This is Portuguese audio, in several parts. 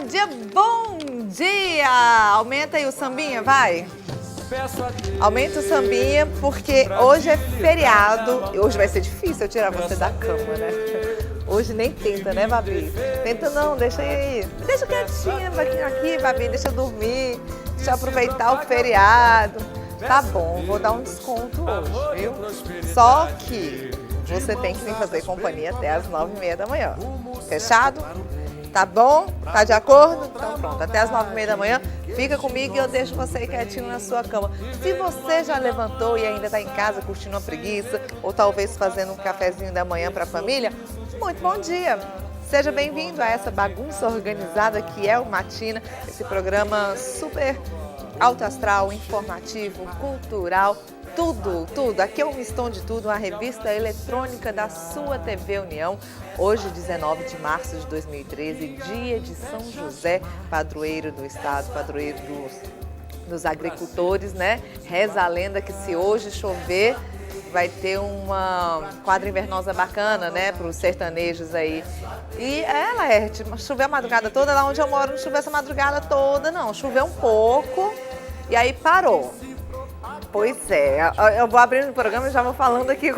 dia, bom dia! Aumenta aí o sambinha, vai! Aumenta o sambinha, porque hoje é feriado. Hoje vai ser difícil eu tirar você da cama, né? Hoje nem tenta, né, Babi? Tenta não, deixa aí. Deixa quietinha aqui, Babi, deixa eu dormir, deixa eu aproveitar o feriado. Tá bom, vou dar um desconto hoje, viu? Só que você tem que me fazer companhia até as 9h30 da manhã. Fechado? Tá bom? Tá de acordo? Então pronto, até as 9h30 da manhã, fica comigo e eu deixo você quietinho na sua cama. Se você já levantou e ainda está em casa curtindo uma preguiça, ou talvez fazendo um cafezinho da manhã para a família, muito bom dia! Seja bem-vindo a essa bagunça organizada que é o Matina, esse programa super alto astral, informativo, cultural, tudo. Aqui é o Miston de Tudo, uma revista eletrônica da sua TV União. Hoje, 19 de março de 2013, dia de São José, padroeiro do estado, padroeiro dos agricultores, né? Reza a lenda que se hoje chover, vai ter uma quadra invernosa bacana, né, para os sertanejos aí. E Laerte, choveu a madrugada toda, lá onde eu moro não choveu essa madrugada toda, não. Choveu um pouco e aí parou. Pois é, eu vou abrindo o programa e já vou falando aqui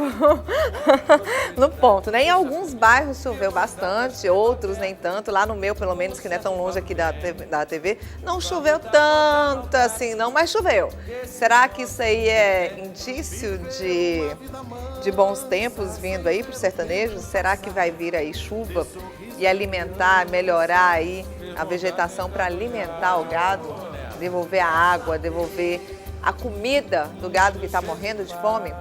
no ponto, né? Em alguns bairros choveu bastante, outros nem tanto. Lá no meu, pelo menos, que não é tão longe aqui da TV, não choveu tanto assim, não, mas choveu. Será que isso aí é indício de bons tempos vindo aí para os sertanejos? Será que vai vir aí chuva e alimentar, melhorar aí a vegetação para alimentar o gado? Devolver a água, devolver a comida do gado que está morrendo de fome?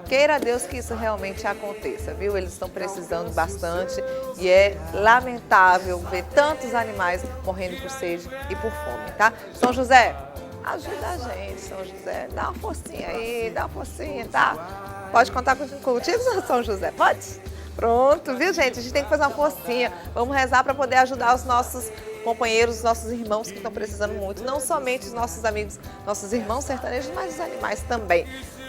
Queira Deus que isso realmente aconteça, viu? Eles estão precisando bastante e é lamentável ver tantos animais morrendo por sede e por fome, tá? São José, ajuda a gente, São José. Dá uma forcinha aí, dá uma forcinha, tá? Pode contar contigo, São José? Pode? Pronto, viu, gente? A gente tem que fazer uma forcinha. Vamos rezar para poder ajudar os nossos companheiros, os nossos irmãos que estão precisando muito. Não somente os nossos amigos, nossos irmãos sertanejos, mas os animais também.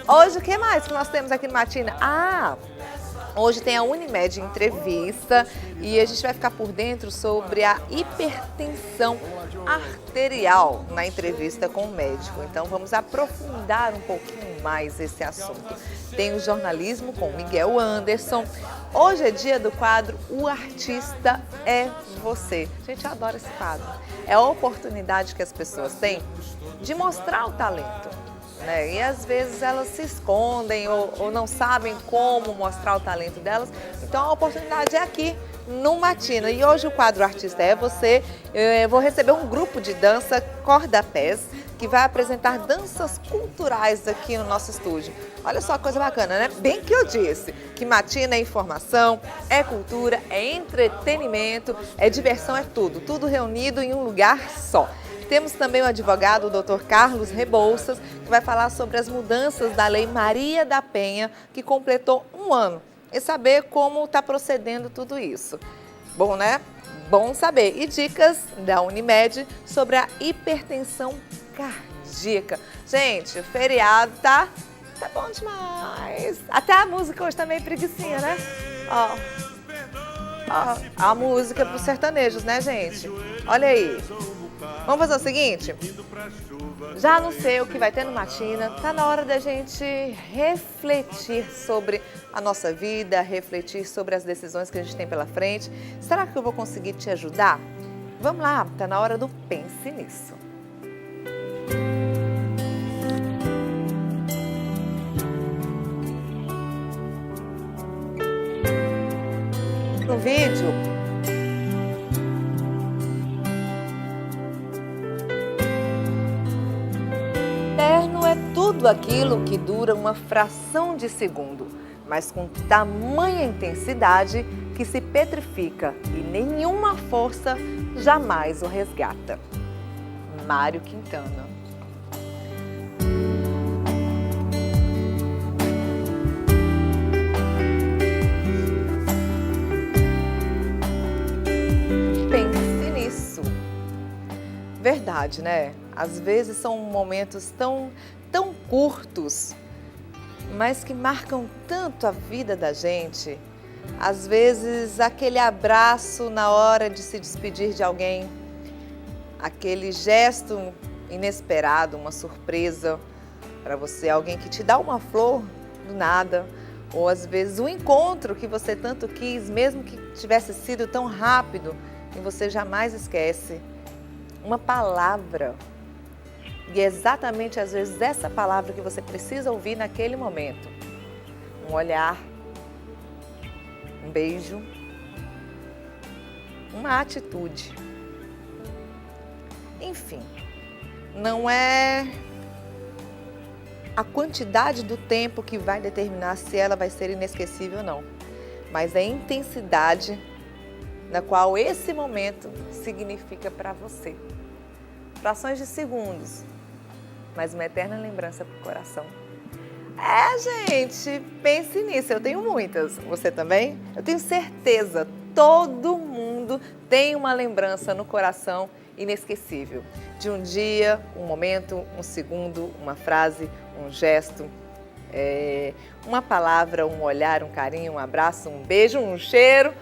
Hoje, o que mais que nós temos aqui no Matina? Hoje tem a Unimed entrevista e a gente vai ficar por dentro sobre a hipertensão arterial na entrevista com o médico. Então vamos aprofundar um pouquinho mais esse assunto. Tem o jornalismo com Miguel Anderson. Hoje é dia do quadro O Artista é Você. Gente, eu adoro esse quadro. É a oportunidade que as pessoas têm de mostrar o talento, né? E às vezes elas se escondem ou não sabem como mostrar o talento delas. Então a oportunidade é aqui no Matina. E hoje o quadro Artista é Você. Eu vou receber um grupo de dança corda-pés que vai apresentar danças culturais aqui no nosso estúdio. Olha só que coisa bacana, né? Bem que eu disse que Matina é informação, é cultura, é entretenimento, é diversão, é tudo reunido em um lugar só. Temos também o advogado, o Dr. Carlos Rebouças, que vai falar sobre as mudanças da Lei Maria da Penha, que completou 1 ano, e saber como está procedendo tudo isso. Bom, né? Bom saber. E dicas da Unimed sobre a hipertensão cardíaca. Gente, o feriado tá bom demais. Até a música hoje tá meio preguicinha, né? Ó, a música para os sertanejos, né, gente? Olha aí. Vamos fazer o seguinte? Já anunciei o que vai ter no Matina. Tá na hora da gente refletir sobre a nossa vida, refletir sobre as decisões que a gente tem pela frente. Será que eu vou conseguir te ajudar? Vamos lá, tá na hora do Pense Nisso. No vídeo, eterno é tudo aquilo que dura uma fração de segundo, mas com tamanha intensidade que se petrifica e nenhuma força jamais o resgata. Mário Quintana. Pense nisso. Verdade, né? Às vezes são momentos tão curtos, mas que marcam tanto a vida da gente. Às vezes aquele abraço na hora de se despedir de alguém, aquele gesto inesperado, uma surpresa para você, alguém que te dá uma flor do nada, ou às vezes um encontro que você tanto quis, mesmo que tivesse sido tão rápido, e você jamais esquece. Uma palavra, e é exatamente às vezes essa palavra que você precisa ouvir naquele momento. Um olhar, um beijo, uma atitude. Enfim, não é a quantidade do tempo que vai determinar se ela vai ser inesquecível ou não, mas a intensidade na qual esse momento significa para você. Frações de segundos, mas uma eterna lembrança para o coração. Gente, pense nisso, eu tenho muitas. Você também? Eu tenho certeza, todo mundo tem uma lembrança no coração inesquecível. De um dia, um momento, um segundo, uma frase, um gesto, uma palavra, um olhar, um carinho, um abraço, um beijo, um cheiro.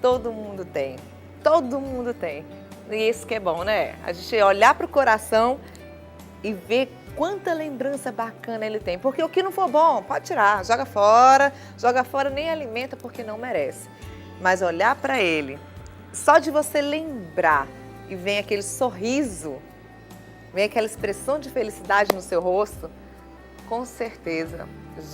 Todo mundo tem. Todo mundo tem. E isso que é bom, né? A gente olhar para o coração e ver quanta lembrança bacana ele tem. Porque o que não for bom, pode tirar, joga fora, nem alimenta porque não merece. Mas olhar para ele, só de você lembrar e vem aquele sorriso, vem aquela expressão de felicidade no seu rosto, com certeza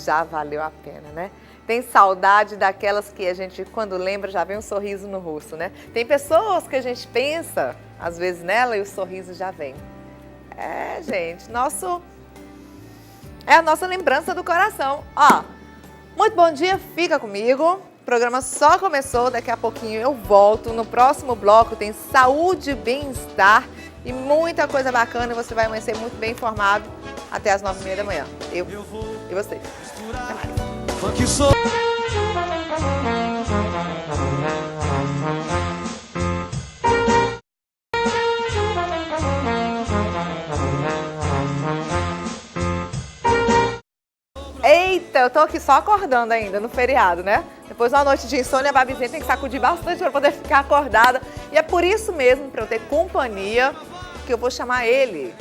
já valeu a pena, né? Tem saudade daquelas que a gente, quando lembra, já vem um sorriso no rosto, né? Tem pessoas que a gente pensa, às vezes, nela e o sorriso já vem. Gente, é a nossa lembrança do coração. Muito bom dia, fica comigo. O programa só começou, daqui a pouquinho eu volto. No próximo bloco tem saúde e bem-estar e muita coisa bacana e você vai amanhecer muito bem informado até as 9h30 da manhã. Eu e você. Até mais. Eita, eu tô aqui só acordando ainda no feriado, né? Depois de uma noite de insônia, a Babizinha tem que sacudir bastante para poder ficar acordada. E é por isso mesmo, para eu ter companhia, que eu vou chamar ele.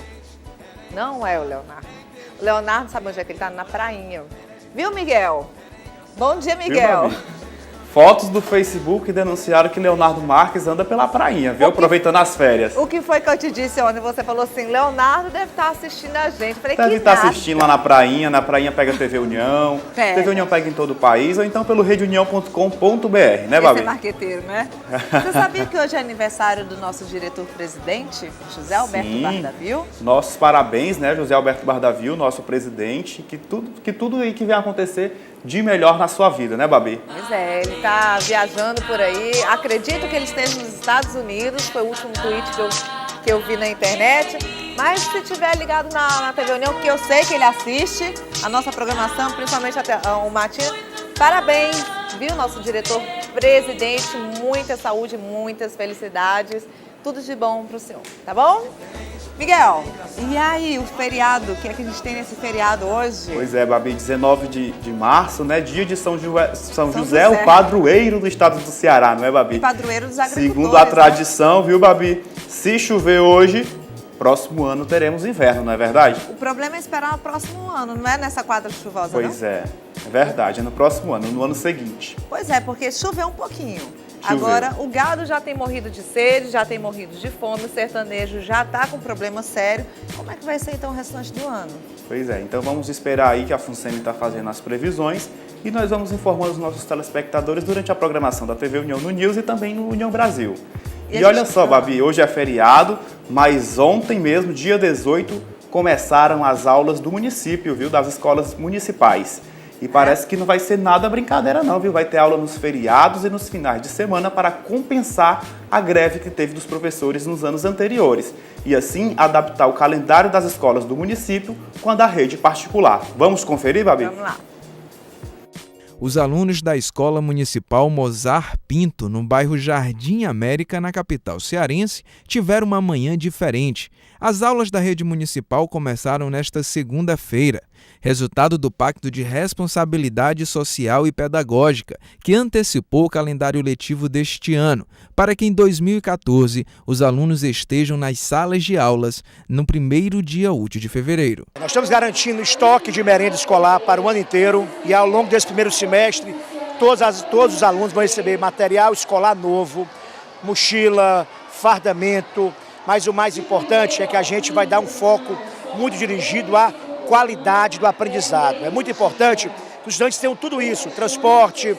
Não é o Leonardo. O Leonardo, sabe onde é que ele tá? Na prainha. Viu, Miguel? Bom dia, Miguel. Fotos do Facebook denunciaram que Leonardo Marques anda pela prainha, viu? Aproveitando as férias. O que foi que eu te disse ontem? Você falou assim, Leonardo deve estar assistindo a gente. Eu falei, deve estar assistindo lá na prainha pega TV União. TV União pega em todo o país, ou então pelo redeunião.com.br, né, Babi? Esse é marqueteiro, né? Você sabia que hoje é aniversário do nosso diretor-presidente, José Alberto Bardavil? Nossos parabéns, né, José Alberto Bardavil, nosso presidente, que tudo aí que vem acontecer de melhor na sua vida, né, Babi? Pois é, ele tá viajando por aí. Acredito que ele esteja nos Estados Unidos, foi o último tweet que eu vi na internet. Mas se tiver ligado na TV União, que eu sei que ele assiste a nossa programação, principalmente o Matinho, parabéns, viu, nosso diretor-presidente, muita saúde, muitas felicidades, tudo de bom pro senhor, tá bom? Miguel, e aí o feriado, o que é que a gente tem nesse feriado hoje? Pois é, Babi, 19 de março, né, dia de São José, o padroeiro do estado do Ceará, não é, Babi? O padroeiro dos agricultores. Segundo a tradição, viu, Babi, se chover hoje, próximo ano teremos inverno, não é verdade? O problema é esperar o próximo ano, não é nessa quadra chuvosa, pois não? É verdade, é no próximo ano, no ano seguinte. Pois é, porque choveu um pouquinho. Choveu. Agora, o gado já tem morrido de sede, já tem morrido de fome, o sertanejo já está com problema sério. Como é que vai ser, então, o restante do ano? Pois é, então vamos esperar aí que a FUNSEMI está fazendo as previsões e nós vamos informando os nossos telespectadores durante a programação da TV União no News e também no União Brasil. E olha só, Babi, hoje é feriado, mas ontem mesmo, dia 18, começaram as aulas do município, viu, das escolas municipais. E parece que não vai ser nada brincadeira não, viu? Vai ter aula nos feriados e nos finais de semana para compensar a greve que teve dos professores nos anos anteriores. E assim, adaptar o calendário das escolas do município com a da rede particular. Vamos conferir, Babi? Vamos lá. Os alunos da Escola Municipal Mozart Pinto, no bairro Jardim América, na capital cearense, tiveram uma manhã diferente. As aulas da rede municipal começaram nesta segunda-feira. resultado do Pacto de Responsabilidade Social e Pedagógica, que antecipou o calendário letivo deste ano, para que em 2014 os alunos estejam nas salas de aulas no primeiro dia útil de fevereiro. Nós estamos garantindo estoque de merenda escolar para o ano inteiro e ao longo desse primeiro semestre todos os alunos vão receber material escolar novo, mochila, fardamento, mas o mais importante é que a gente vai dar um foco muito dirigido à qualidade do aprendizado. É muito importante que os estudantes tenham tudo isso, transporte,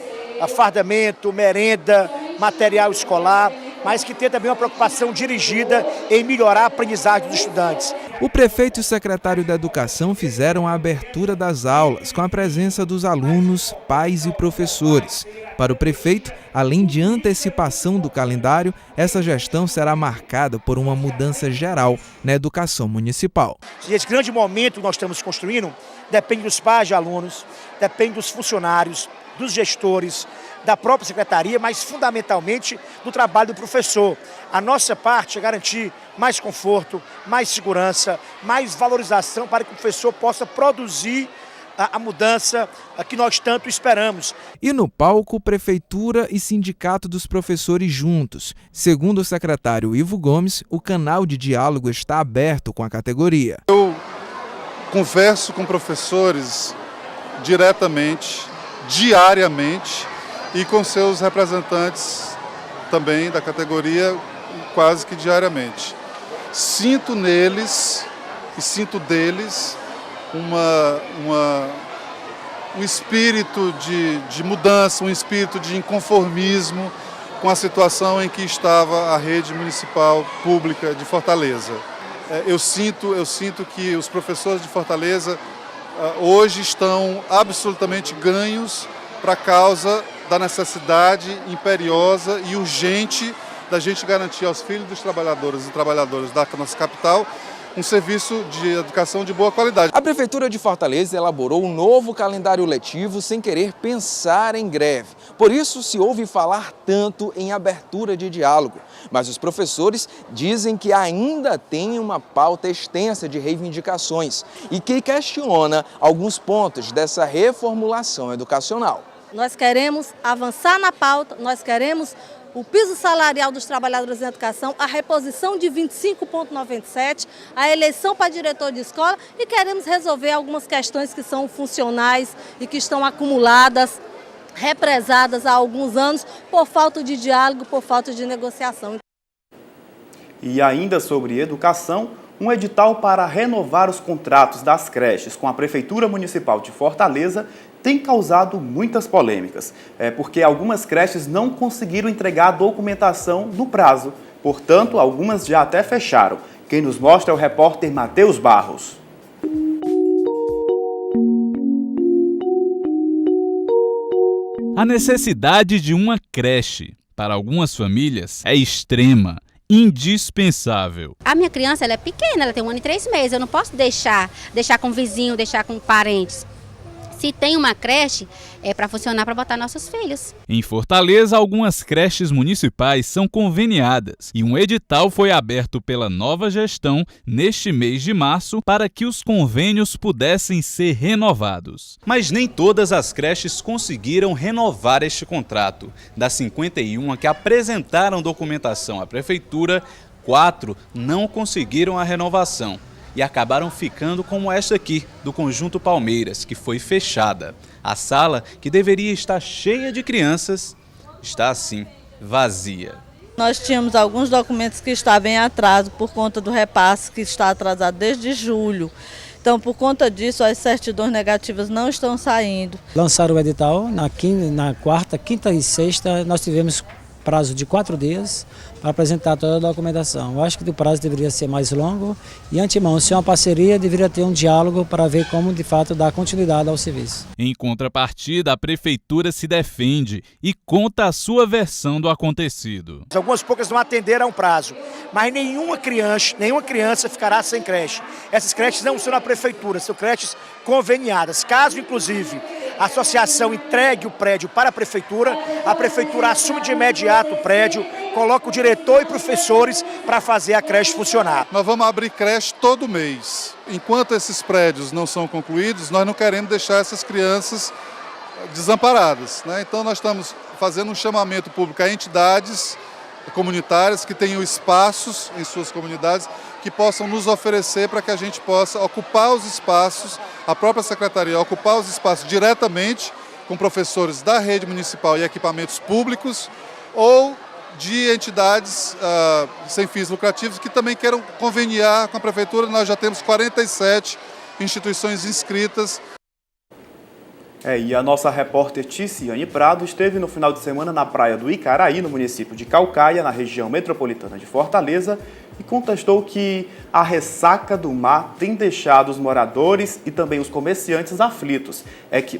fardamento, merenda, material escolar, mas que tenha também uma preocupação dirigida em melhorar a aprendizagem dos estudantes. O prefeito e o secretário da Educação fizeram a abertura das aulas com a presença dos alunos, pais e professores. Para o prefeito, além de antecipação do calendário, essa gestão será marcada por uma mudança geral na educação municipal. Esse grande momento que nós estamos construindo depende dos pais de alunos, depende dos funcionários, dos gestores, da própria secretaria, mas fundamentalmente do trabalho do professor. A nossa parte é garantir mais conforto, mais segurança, mais valorização para que o professor possa produzir a mudança que nós tanto esperamos. E no palco, Prefeitura e Sindicato dos Professores juntos. Segundo o secretário Ivo Gomes, o canal de diálogo está aberto com a categoria. Eu converso com professores diretamente, diariamente, e com seus representantes também da categoria quase que diariamente. Sinto neles e sinto deles um espírito de mudança, um espírito de inconformismo com a situação em que estava a rede municipal pública de Fortaleza. Eu sinto que os professores de Fortaleza hoje estão absolutamente ganhos para a causa da necessidade imperiosa e urgente da gente garantir aos filhos dos trabalhadores e trabalhadoras da nossa capital um serviço de educação de boa qualidade. A Prefeitura de Fortaleza elaborou um novo calendário letivo sem querer pensar em greve. Por isso se ouve falar tanto em abertura de diálogo. Mas os professores dizem que ainda tem uma pauta extensa de reivindicações e que questiona alguns pontos dessa reformulação educacional. Nós queremos avançar na pauta, nós queremos o piso salarial dos trabalhadores em educação, a reposição de 25,97, a eleição para diretor de escola e queremos resolver algumas questões que são funcionais e que estão acumuladas, represadas há alguns anos por falta de diálogo, por falta de negociação. E ainda sobre educação, um edital para renovar os contratos das creches com a Prefeitura Municipal de Fortaleza tem causado muitas polêmicas, porque algumas creches não conseguiram entregar a documentação no prazo. Portanto, algumas já até fecharam. Quem nos mostra é o repórter Matheus Barros. A necessidade de uma creche, para algumas famílias, é extrema, indispensável. A minha criança ela é pequena, ela tem 1 ano e 3 meses, eu não posso deixar com vizinho, deixar com parentes. Se tem uma creche, é para funcionar, para botar nossos filhos. Em Fortaleza, algumas creches municipais são conveniadas e um edital foi aberto pela nova gestão neste mês de março para que os convênios pudessem ser renovados. Mas nem todas as creches conseguiram renovar este contrato. Das 51 que apresentaram documentação à Prefeitura, 4 não conseguiram a renovação e acabaram ficando como esta aqui, do Conjunto Palmeiras, que foi fechada. A sala, que deveria estar cheia de crianças, está assim, vazia. Nós tínhamos alguns documentos que estavam em atraso por conta do repasse que está atrasado desde julho. Então, por conta disso, as certidões negativas não estão saindo. Lançaram o edital na quarta, quinta e sexta, nós tivemos prazo de 4 dias para apresentar toda a documentação. Eu acho que o prazo deveria ser mais longo e, antemão, se é uma parceria, deveria ter um diálogo para ver como, de fato, dar continuidade ao serviço. Em contrapartida, a Prefeitura se defende e conta a sua versão do acontecido. Algumas poucas não atenderam ao prazo, mas nenhuma criança ficará sem creche. Essas creches não são na Prefeitura, são creches conveniadas. Caso, inclusive, a associação entregue o prédio para a prefeitura assume de imediato o prédio, coloca o diretor e professores para fazer a creche funcionar. Nós vamos abrir creche todo mês. Enquanto esses prédios não são concluídos, nós não queremos deixar essas crianças desamparadas, né? Então nós estamos fazendo um chamamento público a entidades comunitárias que tenham espaços em suas comunidades que possam nos oferecer para que a gente possa ocupar os espaços, a própria secretaria ocupar os espaços diretamente com professores da rede municipal e equipamentos públicos ou de entidades sem fins lucrativos que também queiram conveniar com a prefeitura. Nós já temos 47 instituições inscritas. E a nossa repórter Ticiane Prado esteve no final de semana na praia do Icaraí, no município de Caucaia, na região metropolitana de Fortaleza, e contestou que a ressaca do mar tem deixado os moradores e também os comerciantes aflitos.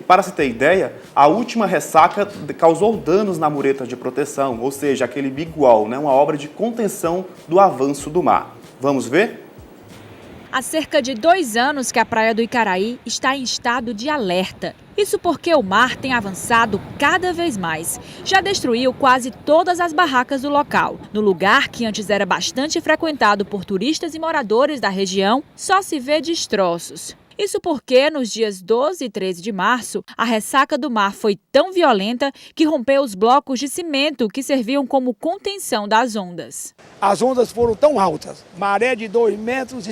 Para se ter ideia, a última ressaca causou danos na mureta de proteção, ou seja, aquele big wall, né, uma obra de contenção do avanço do mar. Vamos ver? Há cerca de 2 anos que a praia do Icaraí está em estado de alerta. Isso porque o mar tem avançado cada vez mais. Já destruiu quase todas as barracas do local. No lugar que antes era bastante frequentado por turistas e moradores da região, só se vê destroços. Isso porque, nos dias 12 e 13 de março, a ressaca do mar foi tão violenta que rompeu os blocos de cimento que serviam como contenção das ondas. As ondas foram tão altas, maré de 2,70 metros,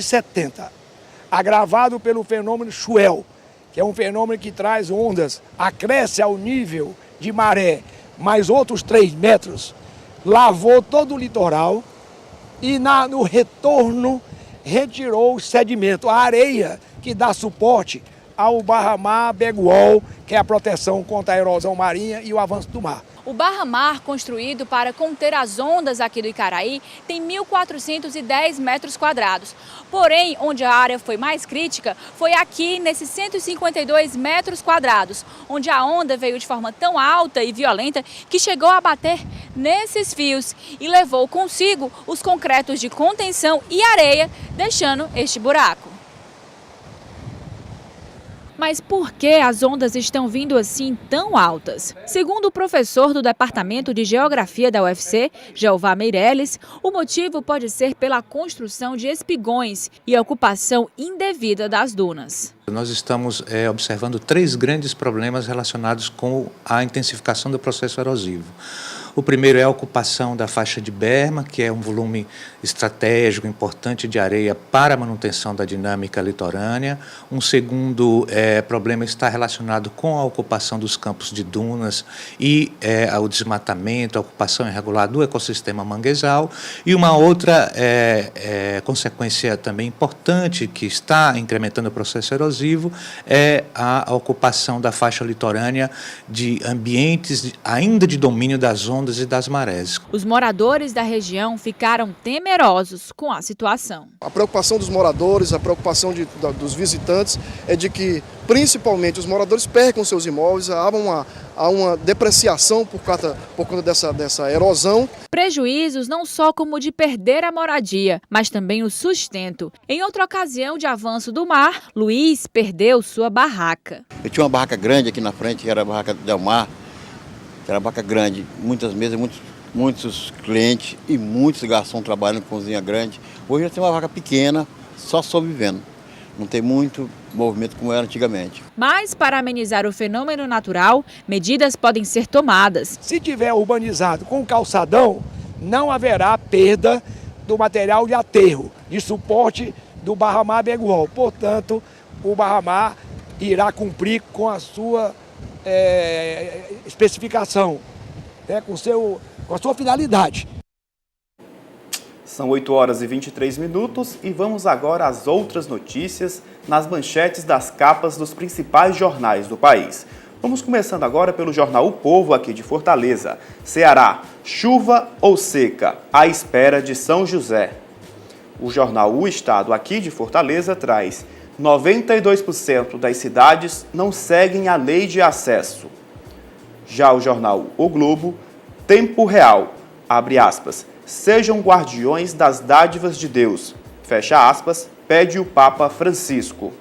agravado pelo fenômeno Chuel, que é um fenômeno que traz ondas, acresce ao nível de maré mais outros 3 metros, lavou todo o litoral e no retorno retirou o sedimento, a areia que dá suporte ao barra-mar Beguol, que é a proteção contra a erosão marinha e o avanço do mar. O barra-mar, construído para conter as ondas aqui do Icaraí, tem 1.410 metros quadrados. Porém, onde a área foi mais crítica foi aqui, nesses 152 metros quadrados, onde a onda veio de forma tão alta e violenta que chegou a bater nesses fios e levou consigo os concretos de contenção e areia, deixando este buraco. Mas por que as ondas estão vindo assim tão altas? Segundo o professor do Departamento de Geografia da UFC, Jeová Meirelles, o motivo pode ser pela construção de espigões e a ocupação indevida das dunas. Nós estamos observando 3 grandes problemas relacionados com a intensificação do processo erosivo. O primeiro é a ocupação da faixa de berma, que é um volume estratégico importante de areia para a manutenção da dinâmica litorânea. Um segundo problema está relacionado com a ocupação dos campos de dunas e o desmatamento, a ocupação irregular do ecossistema manguezal. E uma outra consequência também importante que está incrementando o processo erosivo é a ocupação da faixa litorânea de ambientes ainda de domínio das ondas e das marés. Os moradores da região ficaram temerosos com a situação. A preocupação dos moradores, a preocupação dos visitantes é de que, principalmente, os moradores percam seus imóveis, há uma depreciação por conta dessa erosão. Prejuízos não só como de perder a moradia, mas também o sustento. Em outra ocasião de avanço do mar, Luiz perdeu sua barraca. Eu tinha uma barraca grande aqui na frente, que era a barraca Del Mar. Era uma barraca grande, muitas mesas, muitos clientes e muitos garçons trabalhando com cozinha grande. Hoje eu tenho uma barraca pequena, só sobrevivendo. Não tem muito movimento como era antigamente. Mas para amenizar o fenômeno natural, medidas podem ser tomadas. Se tiver urbanizado com calçadão, não haverá perda do material de aterro, de suporte do barra-mar Beguol. Portanto, o barra-mar irá cumprir com a sua especificação, né, com a sua finalidade. São 8 horas e 23 minutos e vamos agora às outras notícias nas manchetes das capas dos principais jornais do país. Vamos começando agora pelo jornal O Povo, aqui de Fortaleza. Ceará, chuva ou seca, à espera de São José. O jornal O Estado, aqui de Fortaleza, traz 92% das cidades não seguem a lei de acesso. Já o jornal O Globo, tempo real, abre aspas, sejam guardiões das dádivas de Deus, fecha aspas, pede o Papa Francisco.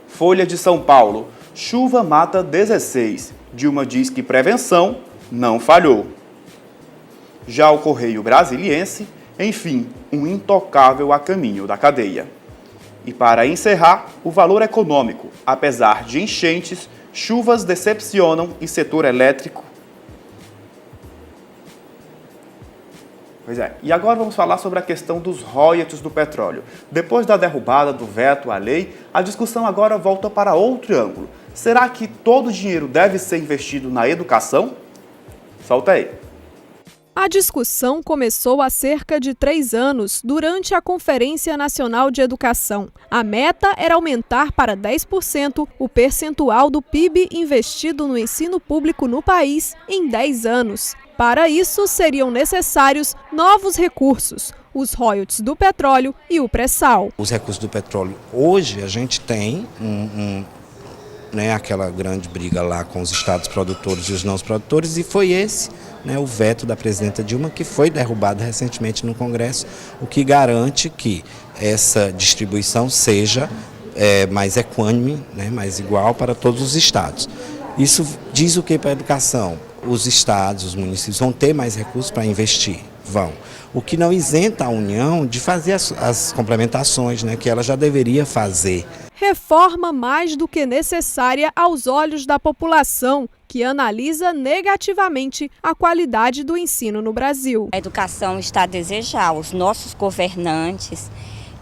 Folha de São Paulo, Chuva mata 16. Dilma diz que prevenção não falhou. Já o Correio Brasiliense, enfim, um intocável a caminho da cadeia. E para encerrar, o valor econômico. Apesar de enchentes, chuvas decepcionam e setor elétrico. Pois é, e agora vamos falar sobre a questão dos royalties do petróleo. Depois da derrubada do veto à lei, a discussão agora volta para outro ângulo. Será que todo o dinheiro deve ser investido na educação? Solta aí. A discussão começou há cerca de 3 anos, durante a Conferência Nacional de Educação. A meta era aumentar para 10% o percentual do PIB investido no ensino público no país em 10 anos. Para isso, seriam necessários novos recursos, os royalties do petróleo e o pré-sal. Os recursos do petróleo, hoje a gente tem aquela grande briga lá com os estados produtores e os não produtores, e foi esse o veto da presidenta Dilma, que foi derrubado recentemente no Congresso, o que garante que essa distribuição seja mais equânime, mais igual para todos os estados. Isso diz o que para a educação? Os estados, os municípios vão ter mais recursos para investir, vão. O que não isenta a União de fazer as complementações, que ela já deveria fazer. Reforma mais do que necessária aos olhos da população, que analisa negativamente a qualidade do ensino no Brasil. A educação está a desejar, os nossos governantes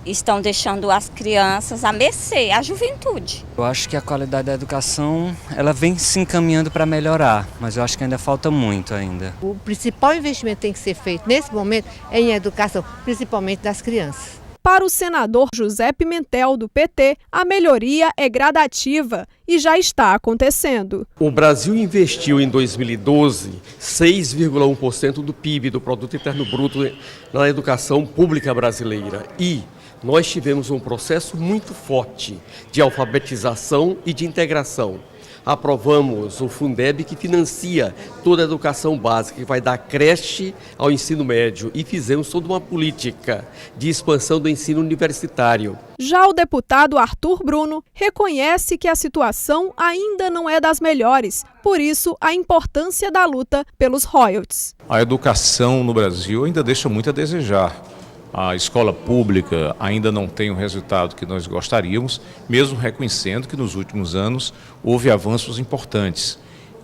estão deixando as crianças à mercê, a juventude. Eu acho que a qualidade da educação ela vem se encaminhando para melhorar, mas eu acho que ainda falta muito ainda. O principal investimento que tem que ser feito nesse momento é em educação, principalmente das crianças. Para o senador José Pimentel, do PT, a melhoria é gradativa e já está acontecendo. O Brasil investiu em 2012 6,1% do PIB, do Produto Interno Bruto, na educação pública brasileira. E nós tivemos um processo muito forte de alfabetização e de integração. Aprovamos o Fundeb, que financia toda a educação básica, que vai dar creche ao ensino médio, e fizemos toda uma política de expansão do ensino universitário. Já o deputado Arthur Bruno reconhece que a situação ainda não é das melhores, por isso a importância da luta pelos royalties. A educação no Brasil ainda deixa muito a desejar. A escola pública ainda não tem o resultado que nós gostaríamos, mesmo reconhecendo que nos últimos anos houve avanços importantes.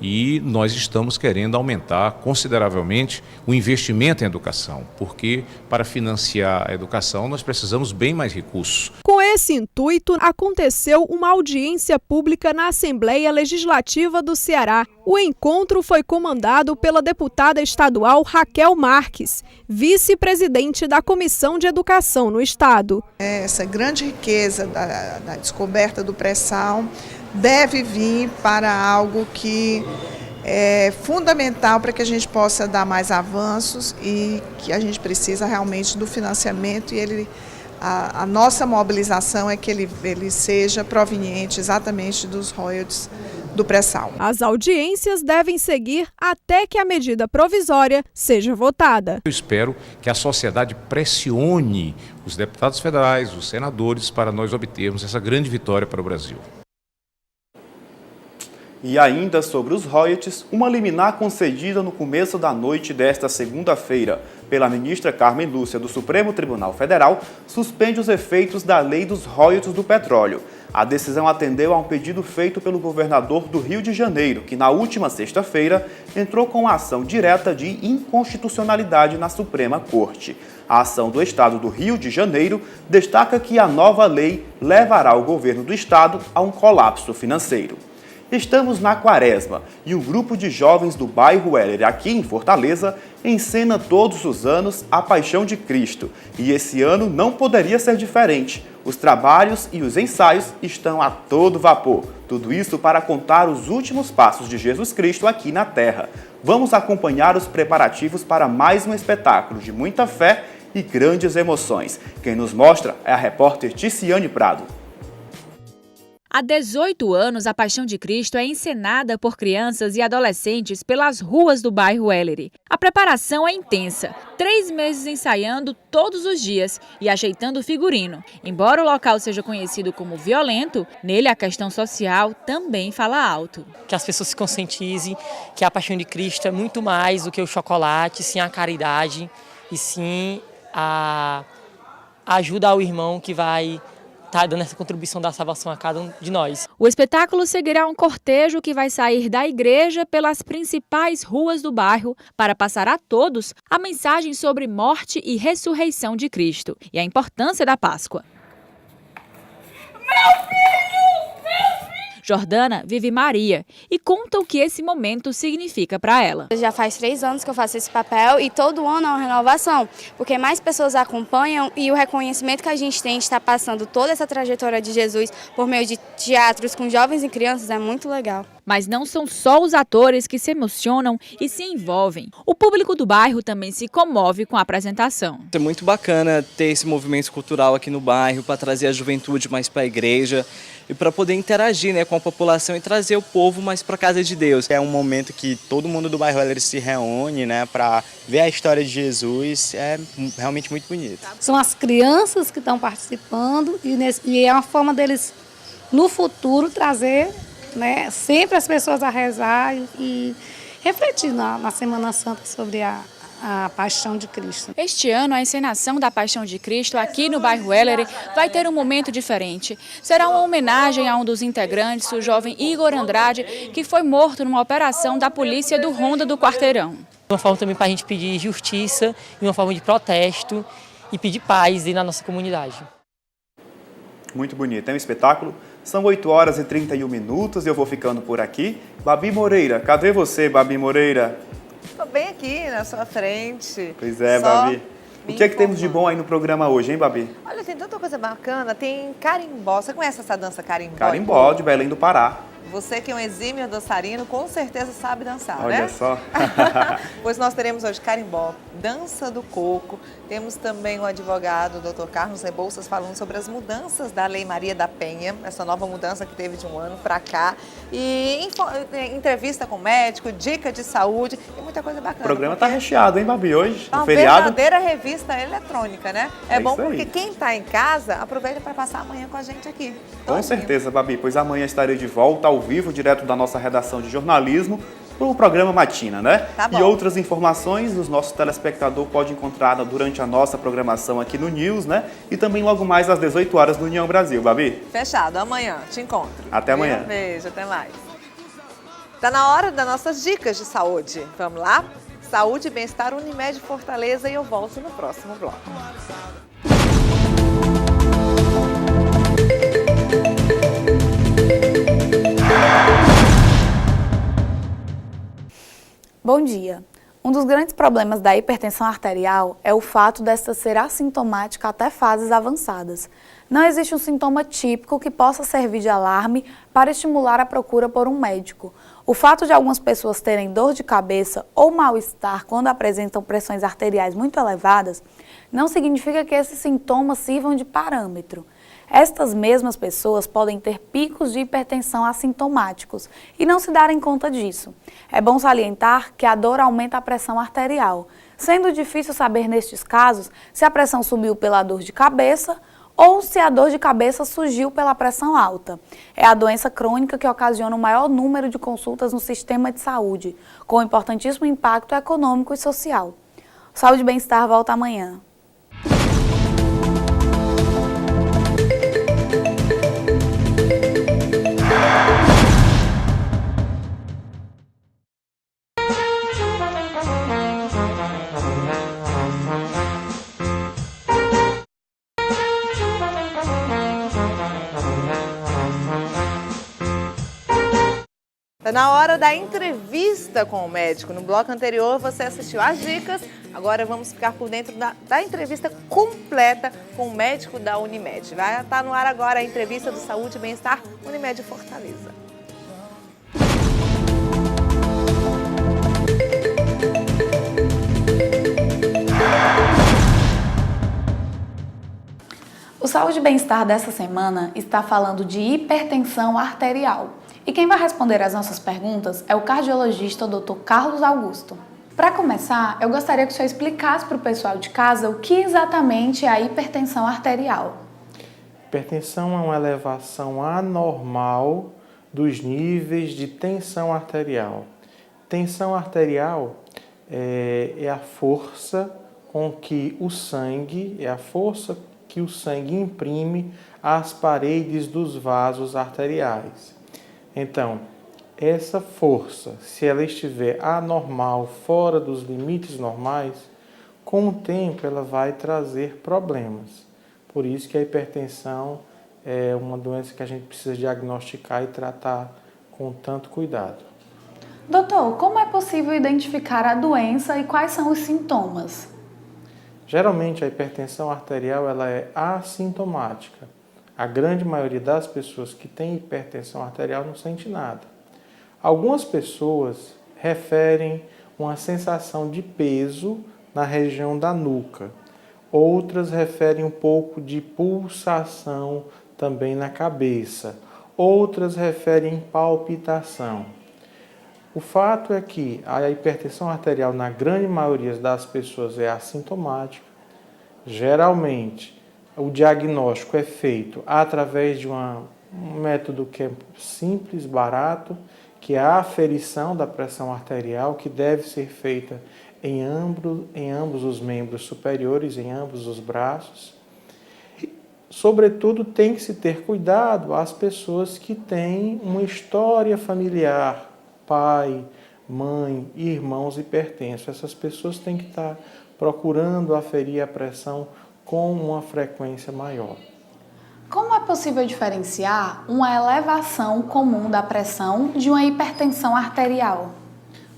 E nós estamos querendo aumentar consideravelmente o investimento em educação, porque para financiar a educação nós precisamos bem mais recursos. Com esse intuito, aconteceu uma audiência pública na Assembleia Legislativa do Ceará. O encontro foi comandado pela deputada estadual Raquel Marques, vice-presidente da Comissão de Educação no Estado. Essa grande riqueza da descoberta do pré-sal deve vir para algo que é fundamental para que a gente possa dar mais avanços, e que a gente precisa realmente do financiamento, e a nossa mobilização é que ele seja proveniente exatamente dos royalties do pré-sal. As audiências devem seguir até que a medida provisória seja votada. Eu espero que a sociedade pressione os deputados federais, os senadores, para nós obtermos essa grande vitória para o Brasil. E ainda sobre os royalties, uma liminar concedida no começo da noite desta segunda-feira pela ministra Carmen Lúcia do Supremo Tribunal Federal suspende os efeitos da lei dos royalties do petróleo. A decisão atendeu a um pedido feito pelo governador do Rio de Janeiro, que na última sexta-feira entrou com a ação direta de inconstitucionalidade na Suprema Corte. A ação do Estado do Rio de Janeiro destaca que a nova lei levará o governo do Estado a um colapso financeiro. Estamos na Quaresma e um grupo de jovens do bairro Heller, aqui em Fortaleza, encena todos os anos a Paixão de Cristo. E esse ano não poderia ser diferente. Os trabalhos e os ensaios estão a todo vapor. Tudo isso para contar os últimos passos de Jesus Cristo aqui na Terra. Vamos acompanhar os preparativos para mais um espetáculo de muita fé e grandes emoções. Quem nos mostra é a repórter Ticiane Prado. Há 18 anos, a Paixão de Cristo é encenada por crianças e adolescentes pelas ruas do bairro Ellery. A preparação é intensa, 3 meses ensaiando todos os dias e ajeitando o figurino. Embora o local seja conhecido como violento, nele a questão social também fala alto. Que as pessoas se conscientizem que a Paixão de Cristo é muito mais do que o chocolate, sim a caridade e sim a ajuda ao irmão que vai está dando essa contribuição da salvação a cada um de nós. O espetáculo seguirá um cortejo que vai sair da igreja pelas principais ruas do bairro para passar a todos a mensagem sobre morte e ressurreição de Cristo e a importância da Páscoa. Meu filho! Jordana vive Maria e conta o que esse momento significa para ela. Já faz 3 anos que eu faço esse papel e todo ano é uma renovação, porque mais pessoas acompanham e o reconhecimento que a gente tem de estar passando toda essa trajetória de Jesus por meio de teatros com jovens e crianças é muito legal. Mas não são só os atores que se emocionam e se envolvem. O público do bairro também se comove com a apresentação. É muito bacana ter esse movimento cultural aqui no bairro para trazer a juventude mais para a igreja e para poder interagir, né, com a população e trazer o povo mais para a casa de Deus. É um momento que todo mundo do bairro Ellery se reúne, né, para ver a história de Jesus. É realmente muito bonito. São as crianças que estão participando e é uma forma deles, no futuro, trazer, né, sempre as pessoas a rezar e refletir na Semana Santa sobre a Paixão de Cristo. Este ano, a encenação da Paixão de Cristo aqui no bairro Ellery vai ter um momento diferente. Será uma homenagem a um dos integrantes, o jovem Igor Andrade, que foi morto numa operação da polícia do Ronda do Quarteirão. Uma forma também para a gente pedir justiça e uma forma de protesto e pedir paz na nossa comunidade. Muito bonito, é um espetáculo. São 8h31 e eu vou ficando por aqui. Babi Moreira, cadê você, Babi Moreira? Estou bem aqui na sua frente. Pois é, Babi. O que é que temos de bom aí no programa hoje, hein, Babi? Olha, tem tanta coisa bacana. Tem carimbó. Você conhece essa dança carimbó? Carimbó, de Belém do Pará. Você que é um exímio dançarino, com certeza sabe dançar, Olha né? Só. Pois nós teremos hoje carimbó, dança do coco. Temos também o advogado, o Dr. Carlos Rebouças, falando sobre as mudanças da Lei Maria da Penha, essa nova mudança que teve de um ano para cá. E entrevista com médico, dica de saúde e muita coisa bacana. O programa está recheado, hein, Babi, hoje? Uma feriado. verdadeira revista eletrônica, né? É bom porque aí. quem está em casa, aproveita para passar amanhã com a gente aqui. Com certeza, Babi, pois amanhã estarei de volta ao vivo, direto da nossa redação de jornalismo, para o programa Matina, né? Tá bom. E outras informações os nossos telespectadores podem encontrar durante a nossa programação aqui no News, né? E também logo mais às 18 horas no União Brasil, Babi. Fechado, amanhã te encontro. Até amanhã. Um beijo, até mais. Tá na hora das nossas dicas de saúde. Vamos lá? Saúde e bem-estar Unimed Fortaleza e eu volto no próximo bloco. Bom dia. Um dos grandes problemas da hipertensão arterial é o fato desta ser assintomática até fases avançadas. Não existe um sintoma típico que possa servir de alarme para estimular a procura por um médico. O fato de algumas pessoas terem dor de cabeça ou mal-estar quando apresentam pressões arteriais muito elevadas não significa que esses sintomas sirvam de parâmetro. Estas mesmas pessoas podem ter picos de hipertensão assintomáticos e não se darem conta disso. É bom salientar que a dor aumenta a pressão arterial, sendo difícil saber nestes casos se a pressão subiu pela dor de cabeça ou se a dor de cabeça surgiu pela pressão alta. É a doença crônica que ocasiona o maior número de consultas no sistema de saúde, com um importantíssimo impacto econômico e social. Saúde e Bem-Estar volta amanhã. Está na hora da entrevista com o médico. No bloco anterior você assistiu às dicas, agora vamos ficar por dentro da entrevista completa com o médico da Unimed. Vai estar no ar agora a entrevista do Saúde e Bem-Estar Unimed Fortaleza. O Saúde e Bem-Estar dessa semana está falando de hipertensão arterial. E quem vai responder as nossas perguntas é o cardiologista Dr. Carlos Augusto. Para começar, eu gostaria que o senhor explicasse para o pessoal de casa o que exatamente é a hipertensão arterial. Hipertensão é uma elevação anormal dos níveis de tensão arterial. Tensão arterial é a força com que o sangue, imprime às paredes dos vasos arteriais. Então, essa força, se ela estiver anormal, fora dos limites normais, com o tempo ela vai trazer problemas. Por isso que a hipertensão é uma doença que a gente precisa diagnosticar e tratar com tanto cuidado. Doutor, como é possível identificar a doença e quais são os sintomas? Geralmente a hipertensão arterial ela é assintomática. A grande maioria das pessoas que têm hipertensão arterial não sente nada. Algumas pessoas referem uma sensação de peso na região da nuca. Outras referem um pouco de pulsação também na cabeça. Outras referem palpitação. O fato é que a hipertensão arterial, na grande maioria das pessoas, é assintomática. Geralmente, o diagnóstico é feito através de um método que é simples, barato, que é a aferição da pressão arterial, que deve ser feita em ambos os membros superiores, em ambos os braços. Sobretudo, tem que se ter cuidado às pessoas que têm uma história familiar, pai, mãe, irmãos hipertensos. Essas pessoas têm que estar procurando aferir a pressão com uma frequência maior. Como é possível diferenciar uma elevação comum da pressão de uma hipertensão arterial?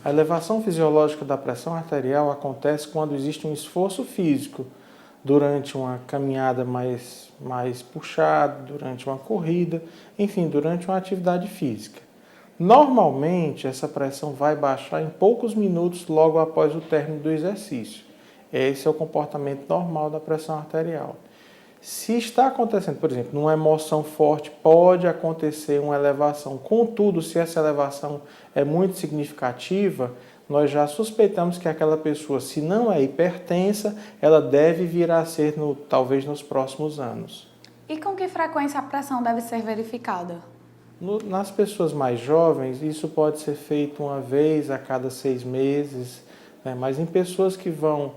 A elevação fisiológica da pressão arterial acontece quando existe um esforço físico durante uma caminhada mais puxada, durante uma corrida, enfim, durante uma atividade física. Normalmente, essa pressão vai baixar em poucos minutos logo após o término do exercício. Esse é o comportamento normal da pressão arterial. Se está acontecendo, por exemplo, numa emoção forte, pode acontecer uma elevação. Contudo, se essa elevação é muito significativa, nós já suspeitamos que aquela pessoa, se não é hipertensa, ela deve vir a ser talvez nos próximos anos. E com que frequência a pressão deve ser verificada? Nas pessoas mais jovens, isso pode ser feito uma vez a cada 6 meses, né? Mas em pessoas que vão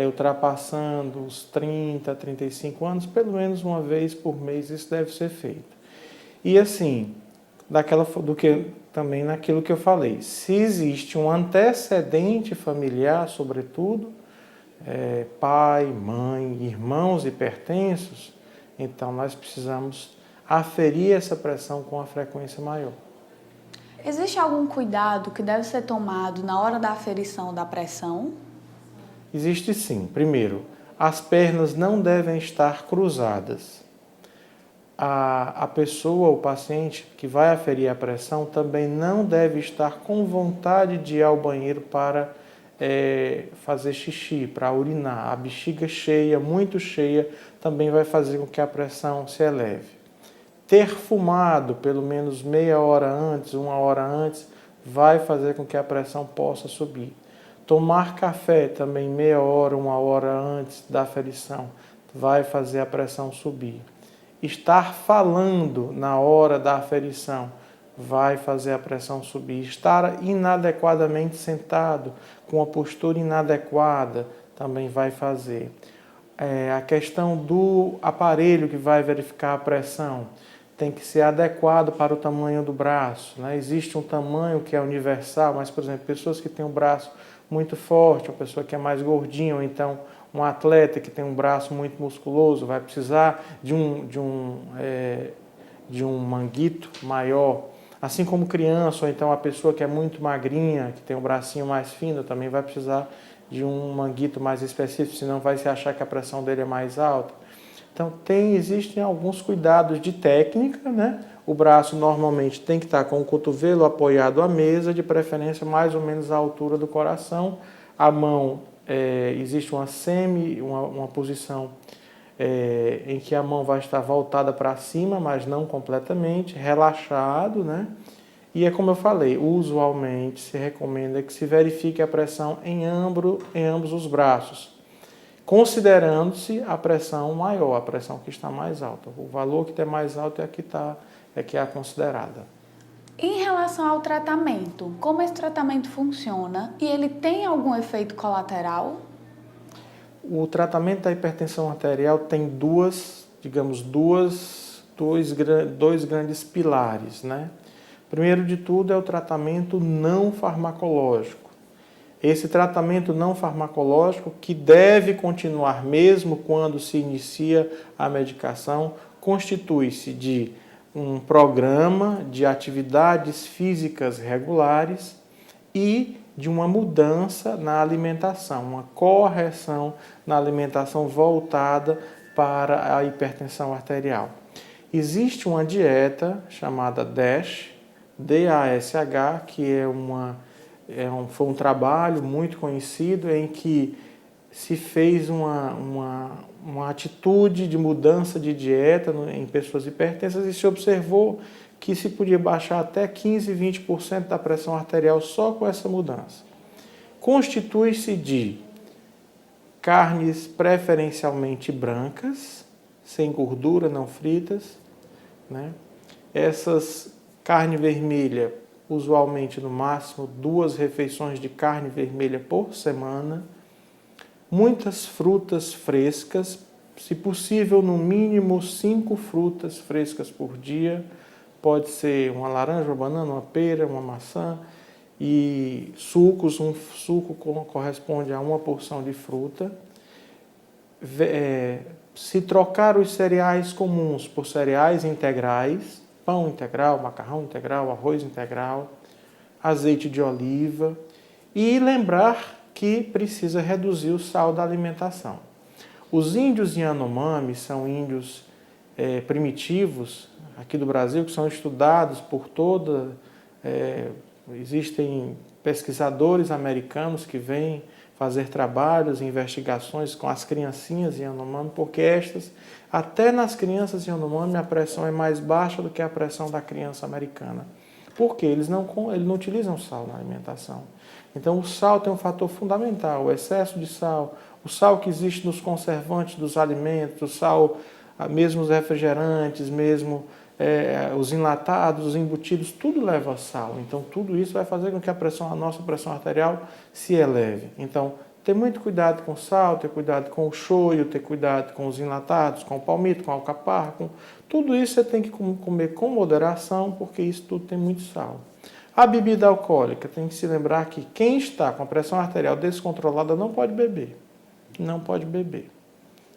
ultrapassando os 30, 35 anos, pelo menos uma vez por mês isso deve ser feito. E assim, também naquilo que eu falei, se existe um antecedente familiar, sobretudo, pai, mãe, irmãos hipertensos, então nós precisamos aferir essa pressão com uma frequência maior. Existe algum cuidado que deve ser tomado na hora da aferição da pressão? Existe sim. Primeiro, as pernas não devem estar cruzadas. A pessoa, o paciente que vai aferir a pressão também não deve estar com vontade de ir ao banheiro para fazer xixi, para urinar. A bexiga cheia, muito cheia, também vai fazer com que a pressão se eleve. Ter fumado pelo menos meia hora antes, 1 hora antes, vai fazer com que a pressão possa subir. Tomar café também meia hora, 1 hora antes da aferição, vai fazer a pressão subir. Estar falando na hora da aferição vai fazer a pressão subir. Estar inadequadamente sentado, com a postura inadequada, também vai fazer. A questão do aparelho que vai verificar a pressão tem que ser adequado para o tamanho do braço, né? Existe um tamanho que é universal, mas, por exemplo, pessoas que têm um braço muito forte, uma pessoa que é mais gordinha, ou então um atleta que tem um braço muito musculoso, vai precisar de um manguito maior. Assim como criança, ou então a pessoa que é muito magrinha, que tem um bracinho mais fino, também vai precisar de um manguito mais específico, senão vai se achar que a pressão dele é mais alta. Então, existem alguns cuidados de técnica, né? O braço normalmente tem que estar com o cotovelo apoiado à mesa, de preferência mais ou menos à altura do coração. A mão, existe uma posição em que a mão vai estar voltada para cima, mas não completamente, relaxado, né? E é como eu falei, usualmente se recomenda que se verifique a pressão em ambos os braços, considerando-se a pressão maior, a pressão que está mais alta. O valor que está mais alto é a que é a considerada. Em relação ao tratamento, como esse tratamento funciona e ele tem algum efeito colateral? O tratamento da hipertensão arterial tem dois grandes pilares, né? Primeiro de tudo é o tratamento não farmacológico. Esse tratamento não farmacológico, que deve continuar mesmo quando se inicia a medicação, constitui-se de um programa de atividades físicas regulares e de uma mudança na alimentação, uma correção na alimentação voltada para a hipertensão arterial. Existe uma dieta chamada DASH, D-A-S-H, que foi um trabalho muito conhecido em que se fez uma atitude de mudança de dieta em pessoas hipertensas e se observou que se podia baixar até 15, 20% da pressão arterial só com essa mudança. Constitui-se de carnes preferencialmente brancas, sem gordura, não fritas, né? Essas carne vermelha, usualmente no máximo 2 refeições de carne vermelha por semana, muitas frutas frescas, se possível no mínimo 5 frutas frescas por dia, pode ser uma laranja, uma banana, uma pera, uma maçã, e sucos, um suco corresponde a uma porção de fruta. Se trocar os cereais comuns por cereais integrais, pão integral, macarrão integral, arroz integral, azeite de oliva, e lembrar que precisa reduzir o sal da alimentação. Os índios Yanomami são índios primitivos aqui do Brasil, que são estudados por existem pesquisadores americanos que vêm fazer trabalhos e investigações com as criancinhas Yanomami, porque até nas crianças Yanomami, a pressão é mais baixa do que a pressão da criança americana. Porque eles não utilizam sal na alimentação. Então, o sal tem um fator fundamental, o excesso de sal, o sal que existe nos conservantes dos alimentos, o sal, mesmo os refrigerantes, mesmo os enlatados, os embutidos, tudo leva sal. Então, tudo isso vai fazer com que a nossa pressão arterial se eleve. Então, ter muito cuidado com o sal, ter cuidado com o shoyu, ter cuidado com os enlatados, com o palmito, com a alcaparra, tudo isso você tem que comer com moderação, porque isso tudo tem muito sal. A bebida alcoólica, tem que se lembrar que quem está com a pressão arterial descontrolada não pode beber. Não pode beber.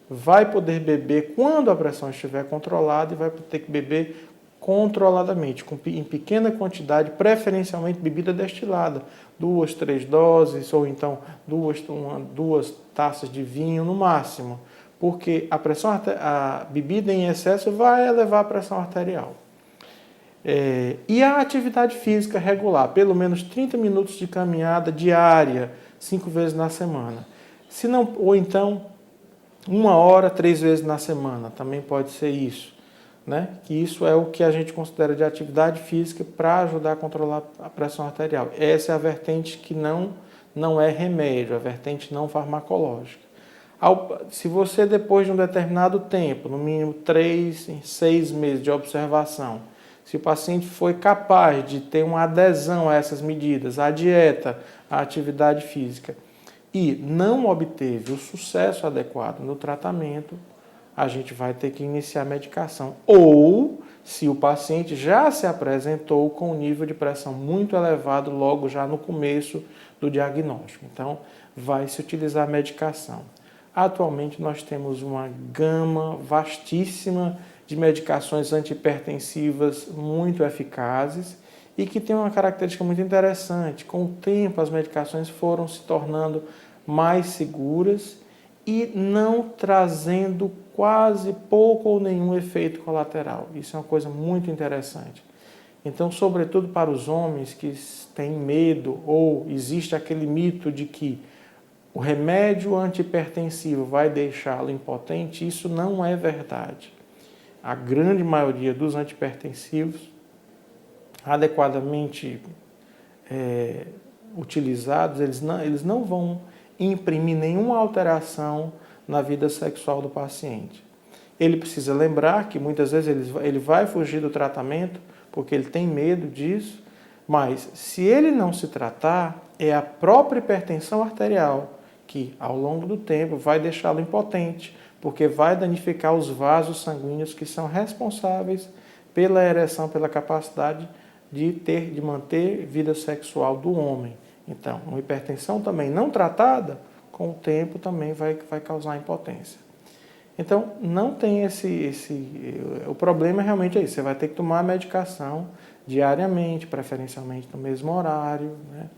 Vai poder beber quando a pressão estiver controlada e vai ter que beber controladamente, em pequena quantidade, preferencialmente bebida destilada, 2, 3 doses, ou então 2 taças de vinho no máximo, porque a bebida em excesso vai elevar a pressão arterial. E a atividade física regular, pelo menos 30 minutos de caminhada diária, 5 vezes na semana. Ou então, 1 hora, 3 vezes na semana, também pode ser isso. Né? Que isso é o que a gente considera de atividade física para ajudar a controlar a pressão arterial. Essa é a vertente que não é remédio, a vertente não farmacológica. Se você, depois de um determinado tempo, no mínimo 3, 6 meses de observação, se o paciente foi capaz de ter uma adesão a essas medidas, à dieta, à atividade física, e não obteve o sucesso adequado no tratamento, a gente vai ter que iniciar a medicação. Ou, se o paciente já se apresentou com um nível de pressão muito elevado logo já no começo do diagnóstico. Então, vai se utilizar a medicação. Atualmente, nós temos uma gama vastíssima de medicações antihipertensivas muito eficazes e que tem uma característica muito interessante. Com o tempo, as medicações foram se tornando mais seguras e não trazendo quase pouco ou nenhum efeito colateral. Isso é uma coisa muito interessante. Então, sobretudo para os homens que têm medo ou existe aquele mito de que o remédio antihipertensivo vai deixá-lo impotente, isso não é verdade. A grande maioria dos antihipertensivos, adequadamente utilizados, eles não vão imprimir nenhuma alteração na vida sexual do paciente. Ele precisa lembrar que muitas vezes ele vai fugir do tratamento porque ele tem medo disso, mas se ele não se tratar, é a própria hipertensão arterial que, ao longo do tempo, vai deixá-lo impotente, porque vai danificar os vasos sanguíneos que são responsáveis pela ereção, pela capacidade de manter vida sexual do homem. Então, uma hipertensão também não tratada, com o tempo também vai causar impotência. Então, não tem o problema realmente é isso, você vai ter que tomar a medicação diariamente, preferencialmente no mesmo horário, né?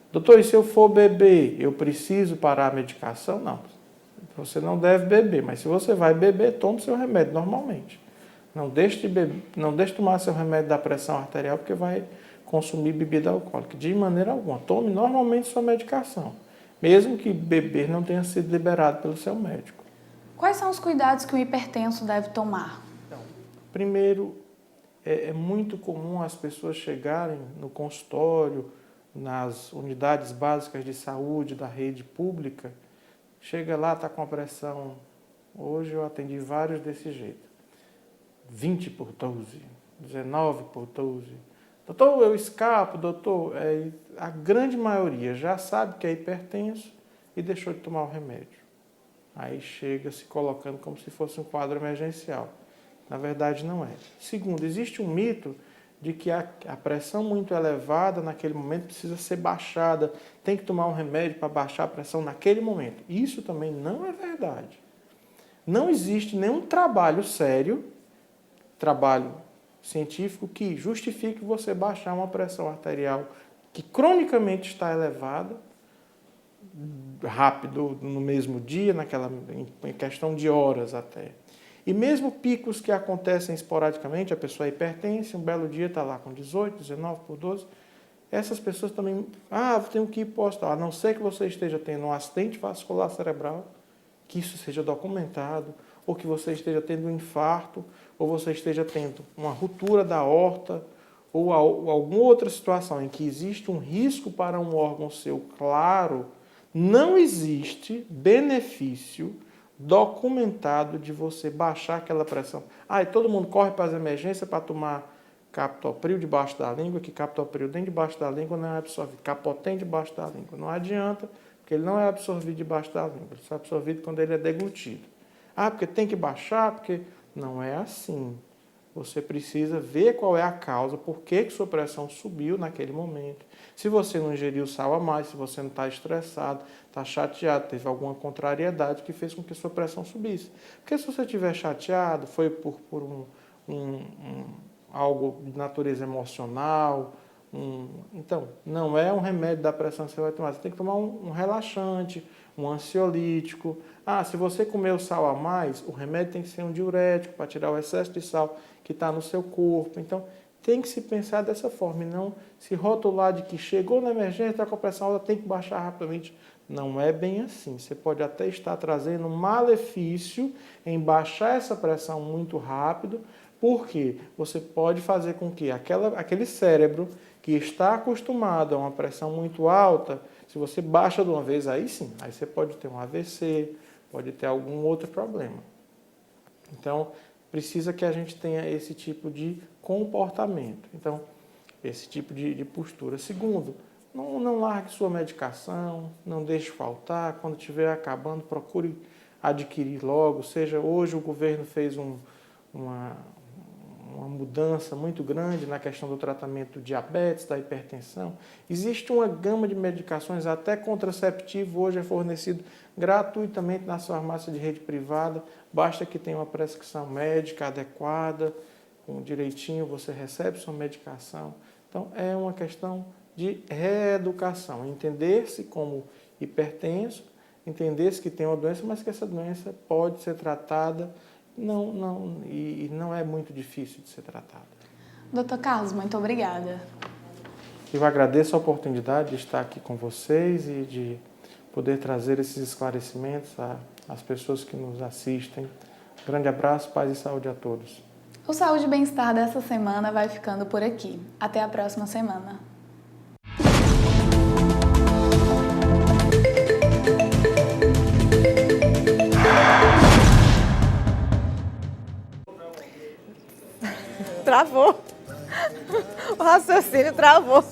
Doutor, e se eu for beber, eu preciso parar a medicação? Não, você não deve beber, mas se você vai beber, tome seu remédio normalmente. Não deixe de beber, não deixe de tomar seu remédio da pressão arterial porque vai consumir bebida alcoólica. De maneira alguma, tome normalmente sua medicação, mesmo que beber não tenha sido liberado pelo seu médico. Quais são os cuidados que o hipertenso deve tomar? Então, primeiro, é muito comum as pessoas chegarem no consultório, nas unidades básicas de saúde da rede pública, chega lá, está com a pressão, hoje eu atendi vários desse jeito, 20 por 12, 19 por 12. Doutor, eu escapo, doutor. A grande maioria já sabe que é hipertenso e deixou de tomar o remédio. Aí chega se colocando como se fosse um quadro emergencial. Na verdade, não é. Segundo, existe um mito de que a pressão muito elevada naquele momento precisa ser baixada, tem que tomar um remédio para baixar a pressão naquele momento. Isso também não é verdade. Não existe nenhum trabalho sério, trabalho científico, que justifique você baixar uma pressão arterial que cronicamente está elevada, rápido, no mesmo dia, em questão de horas até. E mesmo picos que acontecem esporadicamente, a pessoa é hipertensa, um belo dia está lá com 18, 19 por 12, essas pessoas também, tenho que ir para o hospital, a não ser que você esteja tendo um acidente vascular cerebral, que isso seja documentado, ou que você esteja tendo um infarto, ou você esteja tendo uma ruptura da aorta, ou alguma outra situação em que existe um risco para um órgão seu claro, não existe benefício documentado de você baixar aquela pressão. E todo mundo corre para as emergências para tomar captopril debaixo da língua, que captopril dentro debaixo da língua não é absorvido, capotem debaixo da língua. Não adianta, porque ele não é absorvido debaixo da língua, ele só é absorvido quando ele é deglutido. Porque tem que baixar, porque não é assim. Você precisa ver qual é a causa, por que sua pressão subiu naquele momento. Se você não ingeriu sal a mais, se você não está estressado, está chateado, teve alguma contrariedade que fez com que sua pressão subisse. Porque se você estiver chateado, foi por algo de natureza emocional, então, não é um remédio da pressão que você vai tomar. Você tem que tomar um relaxante, um ansiolítico. Se você comeu sal a mais, o remédio tem que ser um diurético para tirar o excesso de sal que está no seu corpo. Então, tem que se pensar dessa forma e não se rotular de que chegou na emergência, está com a pressão alta, tem que baixar rapidamente. Não é bem assim. Você pode até estar trazendo um malefício em baixar essa pressão muito rápido, porque você pode fazer com que aquele cérebro que está acostumado a uma pressão muito alta, se você baixa de uma vez, aí sim, aí você pode ter um AVC, pode ter algum outro problema. Então, precisa que a gente tenha esse tipo de comportamento. Então, esse tipo de postura. Segundo, não largue sua medicação, não deixe faltar. Quando estiver acabando, procure adquirir logo. Seja, hoje o governo fez uma mudança muito grande na questão do tratamento do diabetes, da hipertensão. Existe uma gama de medicações, até contraceptivo hoje é fornecido gratuitamente na farmácia de rede privada, basta que tenha uma prescrição médica adequada, com direitinho você recebe sua medicação. Então é uma questão de reeducação, entender-se como hipertenso, entender-se que tem uma doença, mas que essa doença pode ser tratada e não é muito difícil de ser tratada. Dr. Carlos, muito obrigada. Eu agradeço a oportunidade de estar aqui com vocês e de poder trazer esses esclarecimentos às pessoas que nos assistem. Grande abraço, paz e saúde a todos. O Saúde e Bem-Estar dessa semana vai ficando por aqui. Até a próxima semana. Travou. O raciocínio travou.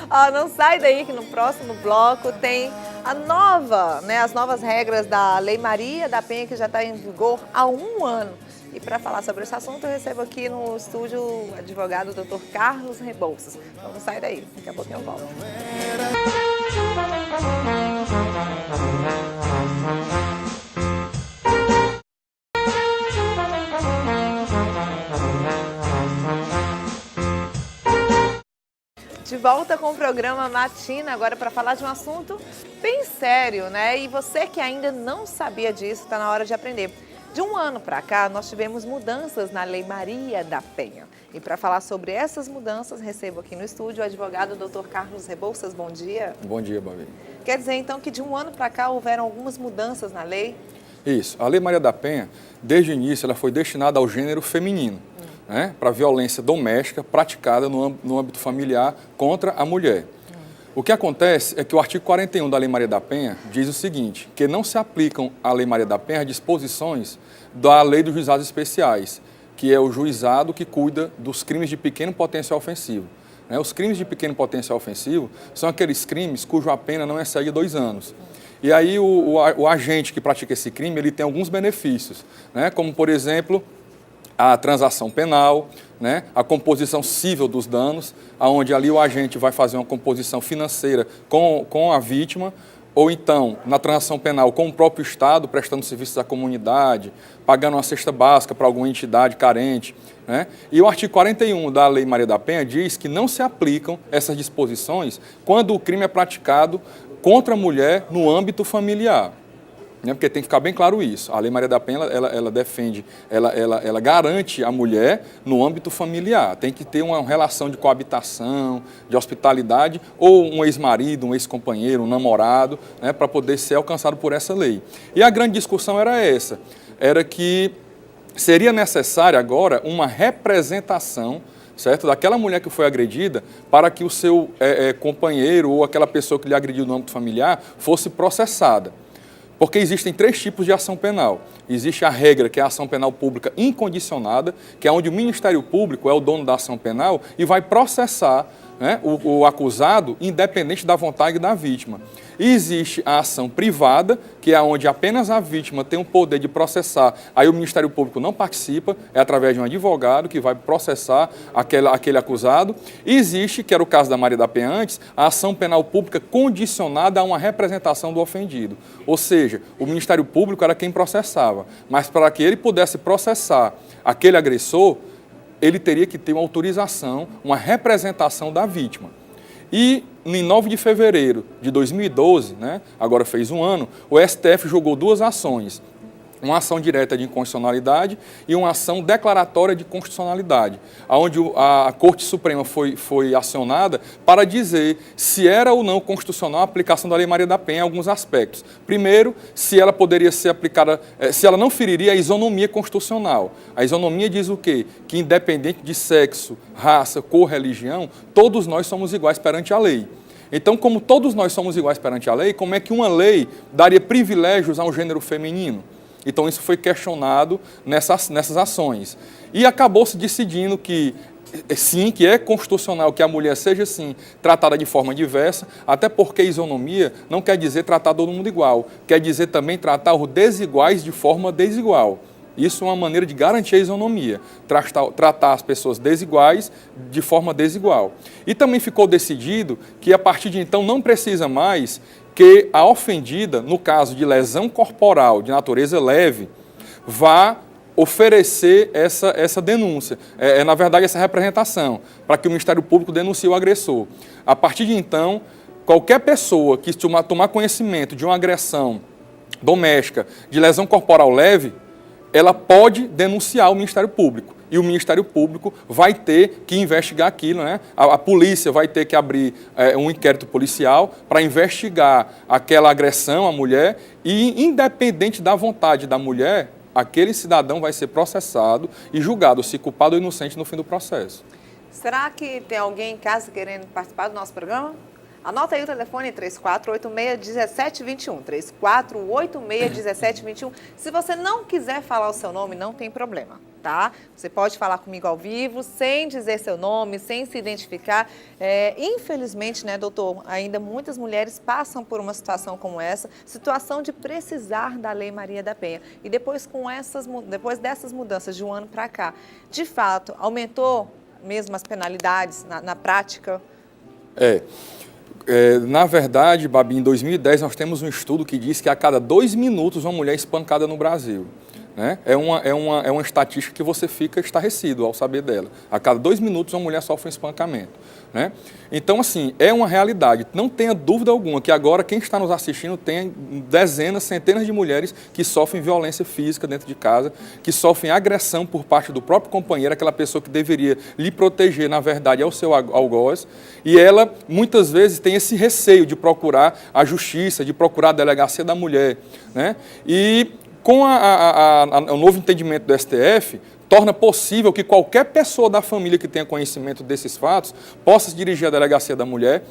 Ó, não sai daí que no próximo bloco tem as novas regras da Lei Maria da Penha, que já está em vigor há 1 ano. E para falar sobre esse assunto, eu recebo aqui no estúdio o advogado Dr. Carlos Rebouças. Então não sai daí, daqui a pouquinho eu volto. De volta com o programa Matina, agora para falar de um assunto bem sério, né? E você que ainda não sabia disso, está na hora de aprender. De 1 ano para cá, nós tivemos mudanças na Lei Maria da Penha. E para falar sobre essas mudanças, recebo aqui no estúdio o advogado Dr. Carlos Rebouças. Bom dia. Bom dia, Babi. Quer dizer, então, que de 1 ano para cá houveram algumas mudanças na lei? Isso. A Lei Maria da Penha, desde o início, ela foi destinada ao gênero feminino, né, para violência doméstica praticada no âmbito familiar contra a mulher. O que acontece é que o artigo 41 da Lei Maria da Penha diz o seguinte, que não se aplicam à Lei Maria da Penha as disposições da Lei dos Juizados Especiais, que é o juizado que cuida dos crimes de pequeno potencial ofensivo. Os crimes de pequeno potencial ofensivo são aqueles crimes cuja pena não excede 2 anos. E aí o agente que pratica esse crime, ele tem alguns benefícios, né, como, por exemplo, a transação penal, né, a composição cível dos danos, onde ali o agente vai fazer uma composição financeira com a vítima, ou então, na transação penal, com o próprio Estado, prestando serviços à comunidade, pagando uma cesta básica para alguma entidade carente, né? E o artigo 41 da Lei Maria da Penha diz que não se aplicam essas disposições quando o crime é praticado contra a mulher no âmbito familiar. Porque tem que ficar bem claro isso. A Lei Maria da Penha, ela defende, ela garante a mulher no âmbito familiar. Tem que ter uma relação de coabitação, de hospitalidade, ou um ex-marido, um ex-companheiro, um namorado, né, para poder ser alcançado por essa lei. E a grande discussão era essa, era que seria necessária agora uma representação, certo, daquela mulher que foi agredida, para que o seu companheiro ou aquela pessoa que lhe agrediu no âmbito familiar fosse processada. Porque existem 3 tipos de ação penal. Existe a regra, que é a ação penal pública incondicionada, que é onde o Ministério Público é o dono da ação penal e vai processar, né, o acusado, independente da vontade da vítima. E existe a ação privada, que é onde apenas a vítima tem o poder de processar, aí o Ministério Público não participa, é através de um advogado que vai processar aquele acusado. E existe, que era o caso da Maria da Penha antes, a ação penal pública condicionada a uma representação do ofendido. Ou seja, o Ministério Público era quem processava, mas para que ele pudesse processar aquele agressor, ele teria que ter uma autorização, uma representação da vítima. E em 9 de fevereiro de 2012, né, agora fez 1 ano, o STF julgou 2 ações. Uma ação direta de inconstitucionalidade e uma ação declaratória de constitucionalidade, onde a Corte Suprema foi acionada para dizer se era ou não constitucional a aplicação da Lei Maria da Penha em alguns aspectos. Primeiro, se ela poderia ser aplicada, se ela não feriria a isonomia constitucional. A isonomia diz o quê? Que independente de sexo, raça, cor, religião, todos nós somos iguais perante a lei. Então, como todos nós somos iguais perante a lei, como é que uma lei daria privilégios ao gênero feminino? Então, isso foi questionado nessas ações. E acabou se decidindo que, sim, que é constitucional que a mulher seja, sim, tratada de forma diversa, até porque isonomia não quer dizer tratar todo mundo igual, quer dizer também tratar os desiguais de forma desigual. Isso é uma maneira de garantir a isonomia, tratar as pessoas desiguais de forma desigual. E também ficou decidido que, a partir de então, não precisa mais que a ofendida, no caso de lesão corporal de natureza leve, vá oferecer essa denúncia, na verdade, essa representação, para que o Ministério Público denuncie o agressor. A partir de então, qualquer pessoa que tomar conhecimento de uma agressão doméstica, de lesão corporal leve, ela pode denunciar o Ministério Público. e o Ministério Público vai ter que investigar aquilo, né? A polícia vai ter que abrir um inquérito policial para investigar aquela agressão à mulher e, independente da vontade da mulher, aquele cidadão vai ser processado e julgado se culpado ou inocente no fim do processo. Será que tem alguém em casa querendo participar do nosso programa? Anota aí o telefone 3486-1721, 3486-1721. Se você não quiser falar o seu nome, não tem problema, tá? Você pode falar comigo ao vivo, sem dizer seu nome, sem se identificar. Infelizmente, né, doutor, ainda muitas mulheres passam por uma situação como essa, situação de precisar da Lei Maria da Penha. E depois dessas mudanças de um ano para cá, de fato, aumentou mesmo as penalidades na prática? Na verdade, Babi, em 2010 nós temos um estudo que diz que a cada 2 minutos uma mulher é espancada no Brasil. Né? É uma estatística que você fica estarrecido ao saber dela. A cada 2 minutos uma mulher sofre um espancamento. Né? Então, assim, é uma realidade. Não tenha dúvida alguma que agora quem está nos assistindo tem dezenas, centenas de mulheres que sofrem violência física dentro de casa, que sofrem agressão por parte do próprio companheiro, aquela pessoa que deveria lhe proteger, na verdade, é o seu algoz. E ela, muitas vezes, tem esse receio de procurar a justiça, de procurar a delegacia da mulher. Né? E com o novo entendimento do STF, torna possível que qualquer pessoa da família que tenha conhecimento desses fatos possa se dirigir à delegacia da mulher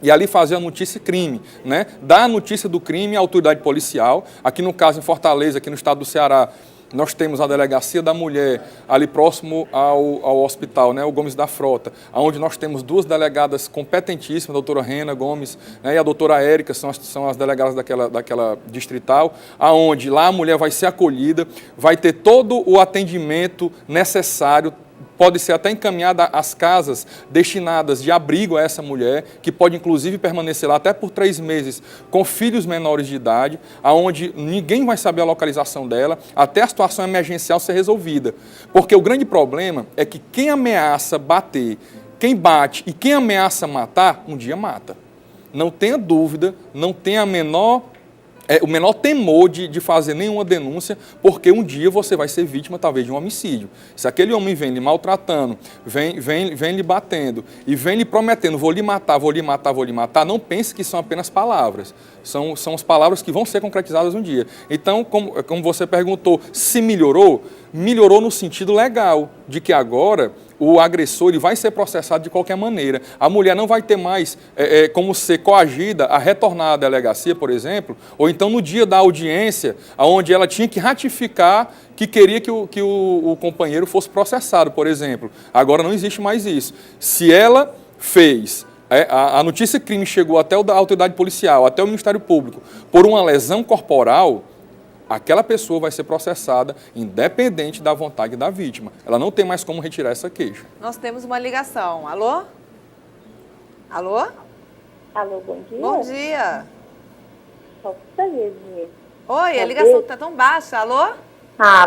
e ali fazer a notícia-crime, né? Dar a notícia do crime à autoridade policial. Aqui no caso, em Fortaleza, aqui no estado do Ceará, nós temos a delegacia da mulher ali próximo ao hospital, né, o Gomes da Frota, onde nós temos 2 delegadas competentíssimas, a doutora Rena Gomes, né, e a doutora Érica, são as delegadas daquela distrital, aonde lá a mulher vai ser acolhida, vai ter todo o atendimento necessário, pode ser até encaminhada às casas destinadas de abrigo a essa mulher, que pode inclusive permanecer lá até por 3 meses com filhos menores de idade, aonde ninguém vai saber a localização dela, até a situação emergencial ser resolvida. Porque o grande problema é que quem ameaça bater, quem bate e quem ameaça matar, um dia mata. Não tenha dúvida, não tenha o menor temor de fazer nenhuma denúncia, porque um dia você vai ser vítima, talvez, de um homicídio. Se aquele homem vem lhe maltratando, vem lhe batendo e vem lhe prometendo, vou lhe matar, vou lhe matar, vou lhe matar, não pense que são apenas palavras. São as palavras que vão ser concretizadas um dia. Então, como você perguntou, se melhorou? Melhorou no sentido legal, de que agora o agressor ele vai ser processado de qualquer maneira. A mulher não vai ter mais como ser coagida a retornar à delegacia, por exemplo, ou então no dia da audiência, onde ela tinha que ratificar que queria que o companheiro fosse processado, por exemplo. Agora não existe mais isso. Se ela fez... A notícia crime chegou até a autoridade policial, até o Ministério Público, por uma lesão corporal, aquela pessoa vai ser processada independente da vontade da vítima. Ela não tem mais como retirar essa queixa. Nós temos uma ligação. Alô? Alô? Alô, bom dia. Bom dia. Oi, a ligação está tão baixa. Alô?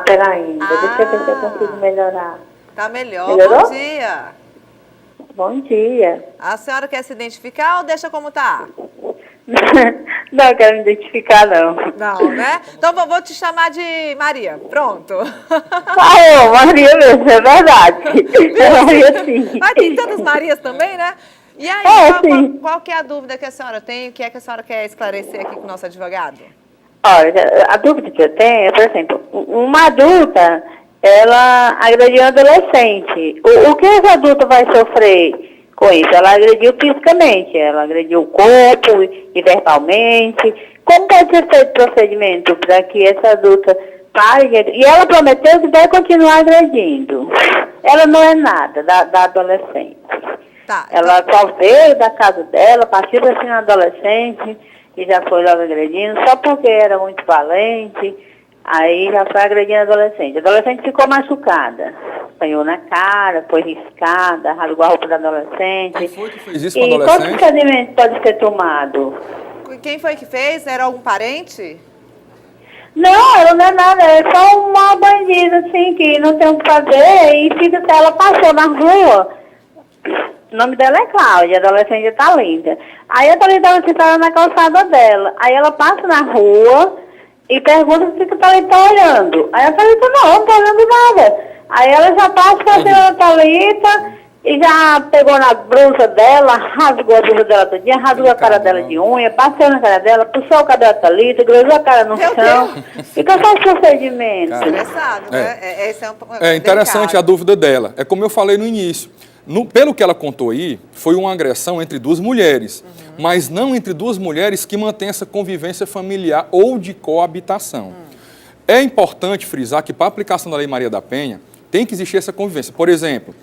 Peraí. Deixa eu ver se eu consigo melhorar. Tá melhor. Melhorou? Bom dia. Bom dia. A senhora quer se identificar ou deixa como tá? Não, eu quero me identificar, não. Não, né? Então vou te chamar de Maria. Pronto. Maria mesmo, é verdade. Maria, sim. Mas tem tantas Marias também, né? E aí, qual que é a dúvida que a senhora tem? O que é que a senhora quer esclarecer aqui com o nosso advogado? Olha, a dúvida que eu tenho é, por exemplo, uma adulta, ela agrediu um adolescente. O que essa adulta vai sofrer com isso? Ela agrediu fisicamente, ela agrediu o corpo e verbalmente. Como pode ser feito o procedimento para que essa adulta pare? E ela prometeu que vai continuar agredindo. Ela não é nada da adolescente. Tá, ela só veio da casa dela, partiu assim na adolescente e já foi logo agredindo, só porque era muito valente, aí já foi agredindo a adolescente. A adolescente ficou machucada, apanhou na cara, foi riscada, rasgou a roupa da adolescente. Quem foi que fez isso com a adolescente? E qual procedimento pode ser tomado? Quem foi que fez? Era algum parente? Não, ela não é nada, é só uma bandida, assim, que não tem o que fazer e fica, ela passou na rua. O nome dela é Cláudia, a adolescente tá linda. Aí a Thalita estava sentada na calçada dela. Aí ela passa na rua e pergunta se a Thalita tá olhando. Aí a Thalita, não tô olhando nada. Aí ela já passa fazendo a Thalita e já pegou na blusa dela, rasgou a blusa dela todinha, rasgou a cara dela de unha, passou na cara dela, puxou o cabelo da Thalita, grudou a cara no chão. Fica só esse procedimento. Estressado, né? É interessante a dúvida dela. É como eu falei no início. Pelo que ela contou aí, foi uma agressão entre duas mulheres, mas não entre duas mulheres que mantêm essa convivência familiar ou de coabitação. É importante frisar que para a aplicação da Lei Maria da Penha, tem que existir essa convivência. Por exemplo,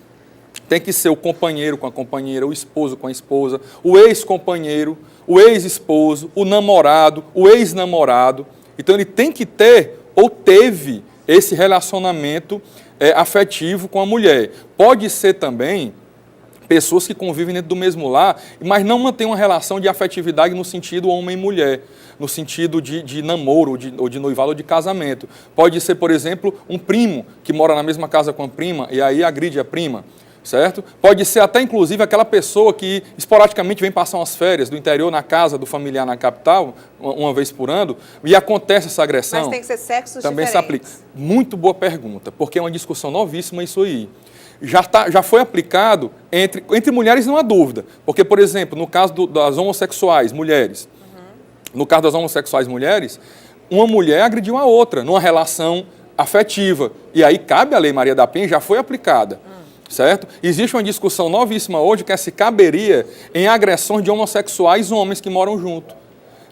tem que ser o companheiro com a companheira, o esposo com a esposa, o ex-companheiro, o ex-esposo, o namorado, o ex-namorado. Então ele tem que ter ou teve esse relacionamento afetivo com a mulher. Pode ser também pessoas que convivem dentro do mesmo lar, mas não mantêm uma relação de afetividade no sentido homem e mulher, no sentido de namoro, ou de noivado, ou de casamento. Pode ser, por exemplo, um primo que mora na mesma casa com a prima e aí agride a prima, certo? Pode ser até, inclusive, aquela pessoa que esporadicamente vem passar umas férias do interior na casa do familiar na capital, uma vez por ano, e acontece essa agressão. Mas tem que ser sexos também diferentes. se aplica. Muito boa pergunta, porque é uma discussão novíssima isso aí. Já foi aplicado entre mulheres, não há dúvida. Porque, por exemplo, no caso das homossexuais mulheres, no caso das homossexuais mulheres, uma mulher agrediu a outra numa relação afetiva. E aí cabe a Lei Maria da Penha, já foi aplicada. Certo? Existe uma discussão novíssima hoje que se caberia em agressões de homossexuais homens que moram junto.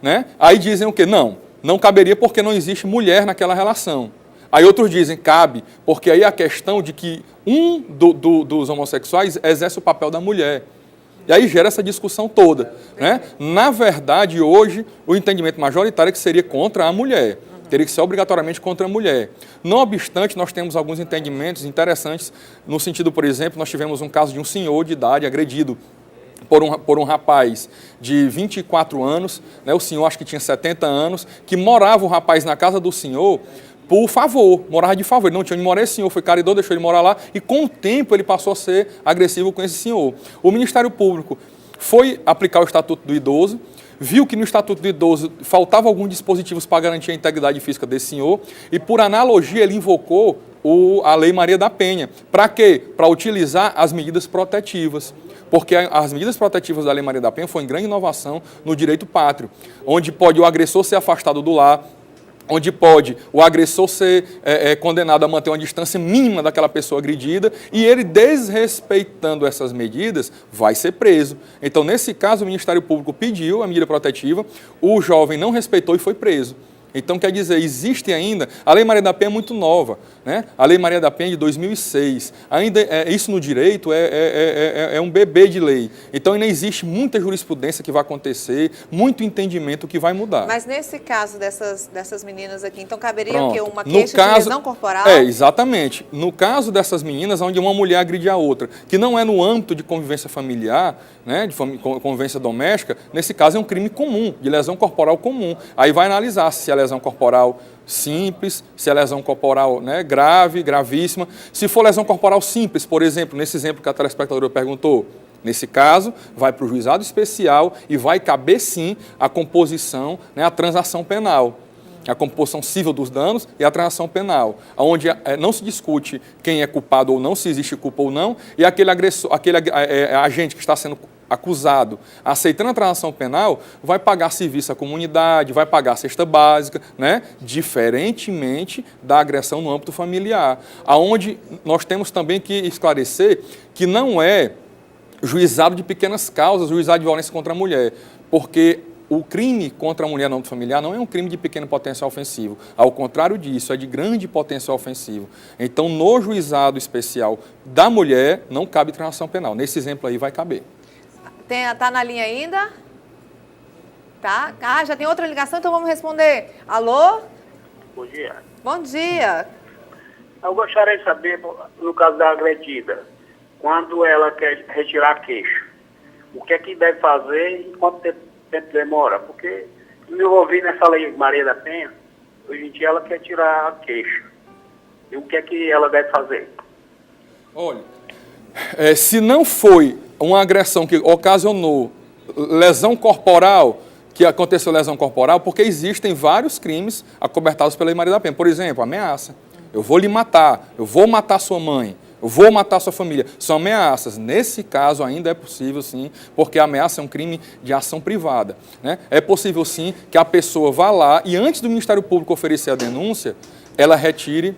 Né? Aí dizem o quê? Não caberia porque não existe mulher naquela relação. Aí outros dizem, cabe, porque aí a questão de que dos homossexuais exerce o papel da mulher. E aí gera essa discussão toda. Né? Na verdade, hoje, o entendimento majoritário é que seria contra a mulher. Teria que ser obrigatoriamente contra a mulher. Não obstante, nós temos alguns entendimentos interessantes, no sentido, por exemplo, nós tivemos um caso de um senhor de idade agredido por um rapaz de 24 anos, né? O senhor acho que tinha 70 anos, que morava o rapaz na casa do senhor por favor, morava de favor. Ele não tinha onde morar, esse senhor foi caridoso, deixou ele morar lá, e com o tempo ele passou a ser agressivo com esse senhor. O Ministério Público foi aplicar o Estatuto do Idoso, viu que no Estatuto do Idoso faltava alguns dispositivos para garantir a integridade física desse senhor, e por analogia ele invocou a Lei Maria da Penha. Para quê? Para utilizar as medidas protetivas. Porque as medidas protetivas da Lei Maria da Penha foi uma grande inovação no direito pátrio, onde pode o agressor ser afastado do lar, onde pode o agressor ser condenado a manter uma distância mínima daquela pessoa agredida, e ele, desrespeitando essas medidas, vai ser preso. Então, nesse caso, o Ministério Público pediu a medida protetiva, o jovem não respeitou e foi preso. Então, quer dizer, existe ainda... A Lei Maria da Penha é muito nova, né? A Lei Maria da Penha é de 2006. Ainda isso no direito é um bebê de lei. Então, ainda existe muita jurisprudência que vai acontecer, muito entendimento que vai mudar. Mas nesse caso dessas meninas aqui, então caberia Pronto. o quê? Uma queixa de lesão corporal? Exatamente. No caso dessas meninas, onde uma mulher agride a outra, que não é no âmbito de convivência familiar, né, de convivência doméstica, nesse caso é um crime comum, de lesão corporal comum. Aí vai analisar se a lesão corporal simples, se é lesão corporal, né, grave, gravíssima. Se for lesão corporal simples, por exemplo, nesse exemplo que a telespectadora perguntou, nesse caso, vai para o juizado especial e vai caber sim a composição, né, a transação penal. A composição civil dos danos e a transação penal, onde não se discute quem é culpado ou não, se existe culpa ou não, e aquele agressor, agente que está sendo acusado, aceitando a transação penal, vai pagar serviço à comunidade, vai pagar a cesta básica, né? Diferentemente da agressão no âmbito familiar, aonde nós temos também que esclarecer que não é juizado de pequenas causas, juizado de violência contra a mulher, porque o crime contra a mulher no âmbito familiar não é um crime de pequeno potencial ofensivo. Ao contrário disso, é de grande potencial ofensivo. Então, no juizado especial da mulher, não cabe transação penal. Nesse exemplo aí vai caber. Tá na linha ainda? Tá? Ah, já tem outra ligação, então vamos responder. Alô? Bom dia. Bom dia. Eu gostaria de saber, no caso da agredida, quando ela quer retirar a queixa, o que é que deve fazer e quanto tempo demora? Porque me envolvi nessa Lei Maria da Penha, hoje em dia ela quer tirar a queixa. E o que é que ela deve fazer? Olha, se não foi uma agressão que ocasionou lesão corporal, que aconteceu lesão corporal, porque existem vários crimes acobertados pela Lei Maria da Penha. Por exemplo, ameaça. eu vou lhe matar, eu vou matar sua mãe, eu vou matar sua família. São ameaças. Nesse caso ainda é possível sim, porque a ameaça é um crime de ação privada, né? É possível sim que a pessoa vá lá e antes do Ministério Público oferecer a denúncia, ela retire